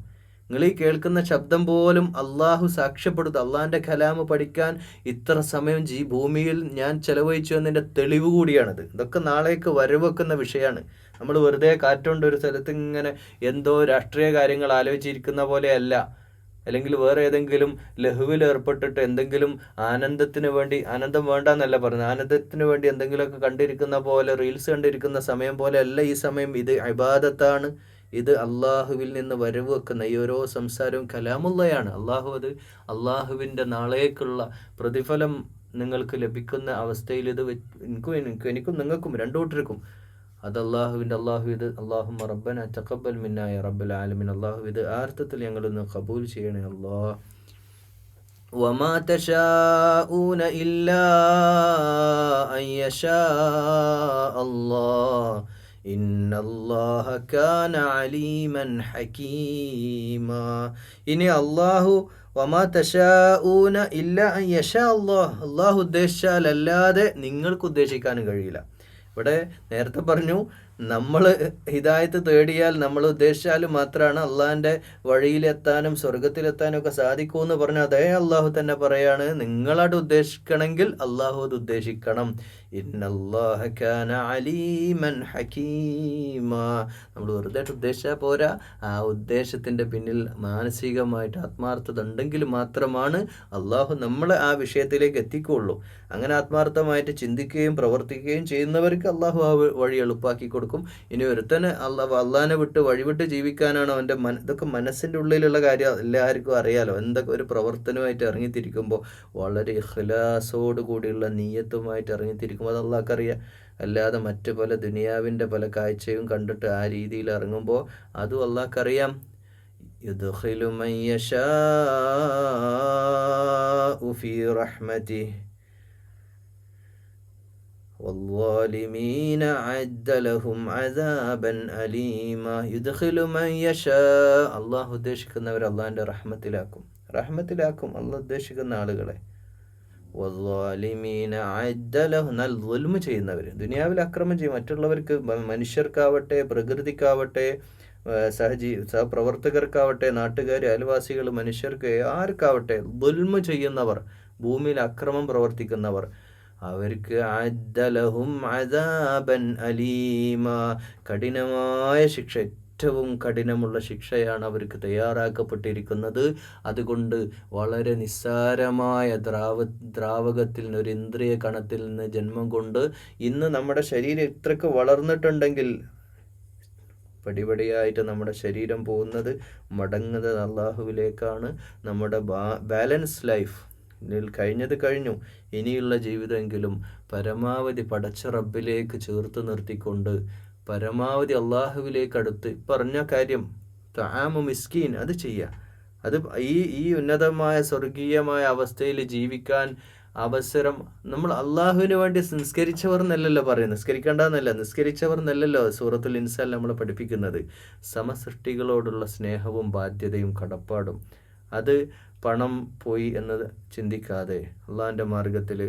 നിങ്ങൾ ഈ കേൾക്കുന്ന ശബ്ദം പോലും അള്ളാഹു സാക്ഷ്യപ്പെടുത്തും. അള്ളാഹിൻ്റെ കലാമ് പഠിക്കാൻ ഇത്ര സമയം ഭൂമിയിൽ ഞാൻ ചെലവഴിച്ചു എന്നതിൻ്റെ തെളിവ് കൂടിയാണിത്. ഇതൊക്കെ നാളേക്ക് വരവെക്കുന്ന വിഷയമാണ്. നമ്മൾ വെറുതെ കാറ്റുകൊണ്ട് ഒരു സ്ഥലത്ത് ഇങ്ങനെ എന്തോ രാഷ്ട്രീയ കാര്യങ്ങൾ ആലോചിച്ചിരിക്കുന്ന പോലെയല്ല, അല്ലെങ്കിൽ വേറെ ഏതെങ്കിലും ലഹുവിൽ ഏർപ്പെട്ടിട്ട് എന്തെങ്കിലും ആനന്ദത്തിന് വേണ്ടി, ആനന്ദം വേണ്ടെന്നല്ല പറയുന്നത്, ആനന്ദത്തിന് വേണ്ടി എന്തെങ്കിലുമൊക്കെ കണ്ടിരിക്കുന്ന പോലെ, റീൽസ് കണ്ടിരിക്കുന്ന സമയം പോലെ അല്ല ഈ സമയം. ഇത് ഇബാദത്താണ്. ഇത് അള്ളാഹുവിൽ നിന്ന് വരവ് വെക്കുന്ന ഈ ഓരോ സംസാരവും കലാമുള്ളയാണ്. അള്ളാഹുവിൻ്റെ നാളേക്കുള്ള പ്രതിഫലം നിങ്ങൾക്ക് ലഭിക്കുന്ന അവസ്ഥയിൽ ഇത് എനിക്കും നിങ്ങൾക്കും രണ്ടു കൂട്ടർക്കും അത് അള്ളാഹു ഇത് അല്ലാഹുമ്മ റബ്ബന തഖബ്ബൽ മിന്നാ യാ റബ്ബൽ ആലമീൻ. അള്ളാഹു ഇത് ആർത്ഥത്തിൽ ഞങ്ങളൊന്ന് കബൂൽ ചെയ്യണേ അല്ലാഹ്. വമാ തശാഊന ഇല്ലാ അൻ യശാ അല്ലാഹ് ഇന്നല്ലാഹ കാന അലീമൻ ഹകീമാ. ഇനി അള്ളാഹു വമാ തശാഊന ഇല്ലാ അൻ യശാ അല്ലാഹ്, അള്ളാഹു ഉദ്ദേശിച്ചാൽ അല്ലാതെ നിങ്ങൾക്ക് ഉദ്ദേശിക്കാനും കഴിയില്ല. ഇവിടെ നേരത്തെ പറഞ്ഞു, നമ്മൾ ഹിദായത്ത് തേടിയാൽ, നമ്മൾ ഉദ്ദേശിച്ചാൽ മാത്രമാണ് അള്ളാഹിൻ്റെ വഴിയിലെത്താനും സ്വർഗത്തിലെത്താനും ഒക്കെ സാധിക്കുമെന്ന് പറഞ്ഞു. അതേ അള്ളാഹു തന്നെ പറയാണ്, നിങ്ങളത് ഉദ്ദേശിക്കണമെങ്കിൽ അള്ളാഹു അത് ഉദ്ദേശിക്കണം. ഇന്നല്ലാഹ കാന അലീമൻ ഹകീമാ. നമ്മൾ വെറുതെ ഉദ്ദേശിച്ചാൽ പോരാ, ആ ഉദ്ദേശത്തിൻ്റെ പിന്നിൽ മാനസികമായിട്ട് ആത്മാർത്ഥത ഉണ്ടെങ്കിൽ മാത്രമാണ് അള്ളാഹു നമ്മളെ ആ വിഷയത്തിലേക്ക് എത്തിക്കുകയുള്ളൂ. അങ്ങനെ ആത്മാർത്ഥമായിട്ട് ചിന്തിക്കുകയും പ്രവർത്തിക്കുകയും ചെയ്യുന്നവർക്ക് അള്ളാഹു ആ വഴി എളുപ്പാക്കി കൊടുക്കും. ഇനി ഒരുത്തന് അള്ളാഹിനെ വിട്ട് വഴിവിട്ട് ജീവിക്കാനാണ് അവൻ്റെ ഇതൊക്കെ മനസ്സിൻ്റെ ഉള്ളിലുള്ള കാര്യം എല്ലാവർക്കും അറിയാലോ. എന്തൊക്കെ ഒരു പ്രവർത്തനമായിട്ട് ഇറങ്ങിത്തിരിക്കുമ്പോൾ വളരെ ഇഖ്ലാസോട് കൂടിയുള്ള നീയത്തുമായിട്ട് ഇറങ്ങിത്തിരിക്കുമ്പോൾ അത് അള്ളാഹ്ക്കറിയാം. അല്ലാതെ മറ്റ് പല ദുനിയാവിൻ്റെ പല കാഴ്ചയും കണ്ടിട്ട് ആ രീതിയിൽ ഇറങ്ങുമ്പോൾ അതും അള്ളാഹ്ക്കറിയാം. യുദ്ഖിലു മൻ യശാഉ ഫീ റഹ്മതിഹി വദ്ദാലിമീന അഅദ്ദ ലഹും അദാബൻ അലീമ. യുദ്ഖിലു മൻ യശാ. അള്ളാഹു ഉദ്ദേശിക്കുന്നവർ അള്ളാഹിൻ്റെ റഹ്മത്തിലാക്കും. അള്ളാഹ് ഉദ്ദേശിക്കുന്ന ആളുകളെ. വദ്ദാലിമീന അഅദ്ദ ലഹും. എന്നാൽ ദുൽമ് ചെയ്യുന്നവർ, ദുനിയാവിൽ അക്രമം ചെയ്യും, മറ്റുള്ളവർക്ക്, മനുഷ്യർക്കാവട്ടെ, പ്രകൃതിക്കാവട്ടെ, സഹപ്രവർത്തകർക്കാവട്ടെ, നാട്ടുകാർ, അയൽവാസികൾ, മനുഷ്യർക്ക് ആർക്കാവട്ടെ, ദുൽമ് ചെയ്യുന്നവർ, ഭൂമിയിൽ അക്രമം പ്രവർത്തിക്കുന്നവർ, അവർക്ക് അഅദ്ദലഹും അദാബൻ അലീമ. കഠിനമായ ശിക്ഷ, ഏറ്റവും കഠിനമുള്ള ശിക്ഷയാണ് അവർക്ക് തയ്യാറാക്കപ്പെട്ടിരിക്കുന്നത്. അതുകൊണ്ട് വളരെ നിസ്സാരമായ ദ്രാവകത്തിൽ നിന്ന്, ഒരു ഇന്ദ്രിയ കണത്തിൽ നിന്ന് ജന്മം കൊണ്ട് ഇന്ന് നമ്മുടെ ശരീരം ഇത്രയ്ക്ക് വളർന്നിട്ടുണ്ടെങ്കിൽ പടിപടിയായിട്ട് നമ്മുടെ ശരീരം പോകുന്നത്, മടങ്ങുന്നത് അള്ളാഹുവിലേക്കാണ്. നമ്മുടെ ബാലൻസ് ലൈഫ് കഴിഞ്ഞത് കഴിഞ്ഞു. ഇനിയുള്ള ജീവിതമെങ്കിലും പരമാവധി പടച്ച റബ്ബിലേക്ക് ചേർത്ത് നിർത്തിക്കൊണ്ട് പരമാവധി അള്ളാഹുവിലേക്ക് അടുത്ത് പറഞ്ഞ കാര്യം തആമു മിസ്കീൻ അത് ചെയ്യുക. അത് ഈ ഉന്നതമായ സ്വർഗീയമായ അവസ്ഥയിൽ ജീവിക്കാൻ അവസരം നമ്മൾ അള്ളാഹുവിന് വേണ്ടി നിസ്കരിച്ചവർ എന്നല്ലല്ലോ പറയുന്നത്, നിസ്കരിക്കേണ്ടെന്നല്ല, നിസ്കരിച്ചവർ എന്നല്ലല്ലോ സൂറത്തുൽ ഇൻസാൻ നമ്മളെ പഠിപ്പിക്കുന്നത്. സമസൃഷ്ടികളോടുള്ള സ്നേഹവും ബാധ്യതയും കടപ്പാടും, അത് പണം പോയി എന്നത് ചിന്തിക്കാതെ അള്ളാഹിൻ്റെ മാർഗത്തിൽ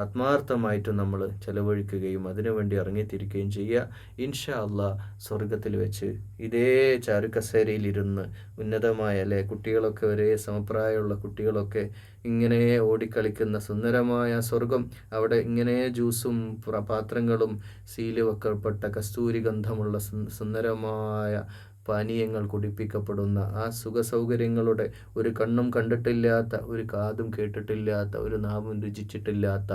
ആത്മാർത്ഥമായിട്ടും നമ്മൾ ചെലവഴിക്കുകയും അതിനുവേണ്ടി ഇറങ്ങിത്തിരിക്കുകയും ചെയ്യുക. ഇൻഷാ അള്ളാഹ് സ്വർഗത്തിൽ വെച്ച് ഇതേ ചാരുകസേരയിലിരുന്ന് ഉന്നതമായ, അല്ലെ, കുട്ടികളൊക്കെ ഒരേ സമപ്രായമുള്ള കുട്ടികളൊക്കെ ഇങ്ങനെ ഓടിക്കളിക്കുന്ന സുന്ദരമായ സ്വർഗം, അവിടെ ഇങ്ങനെ ജ്യൂസും പാത്രങ്ങളും സീല് വെക്കപ്പെട്ട കസ്തൂരി ഗന്ധമുള്ള സുന്ദരമായ പാനീയങ്ങൾ കുടിപ്പിക്കപ്പെടുന്ന ആ സുഖസൗകര്യങ്ങളുടെ, ഒരു കണ്ണും കണ്ടിട്ടില്ലാത്ത, ഒരു കാതും കേട്ടിട്ടില്ലാത്ത, ഒരു നാവും രുചിച്ചിട്ടില്ലാത്ത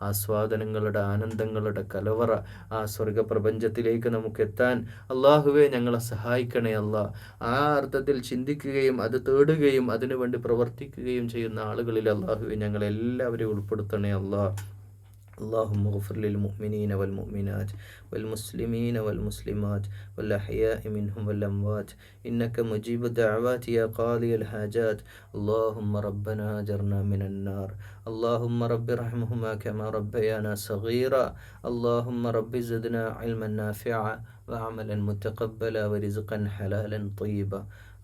ആസ്വാദനങ്ങളുടെ, ആനന്ദങ്ങളുടെ കലവറ ആ സ്വർഗപ്രപഞ്ചത്തിലേക്ക് നമുക്ക് എത്താൻ അള്ളാഹുവെ ഞങ്ങളെ സഹായിക്കണേ അല്ലാ. ആ അർത്ഥത്തിൽ ചിന്തിക്കുകയും അത് തേടുകയും അതിനുവേണ്ടി പ്രവർത്തിക്കുകയും ചെയ്യുന്ന ആളുകളിൽ അള്ളാഹുവെ ഞങ്ങളെല്ലാവരെയും ഉൾപ്പെടുത്തണേ അല്ലാ. اللهم اغفر للمؤمنين والمؤمنات والمسلمين والمسلمات والأحياء منهم والأموات إنك مجيب الدعوات يا قاضي الحاجات. اللهم ربنا أجرنا من النار. اللهم رب ارحمهما كما ربيانا صغيرا. اللهم رب زدنا علما نافعا وعملا متقبلا ورزقا حلالا طيبا.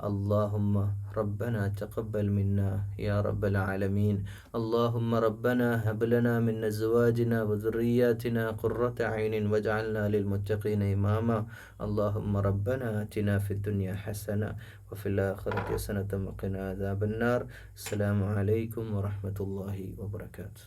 اللهم ربنا تقبل منا يا رب العالمين. اللهم ربنا هب لنا من أزواجنا وذرياتنا قرة عين واجعلنا للمتقين إماما. اللهم ربنا آتنا في الدنيا حسنة وفي الآخرة حسنة وقنا عذاب النار. السلام عليكم ورحمة الله وبركاته.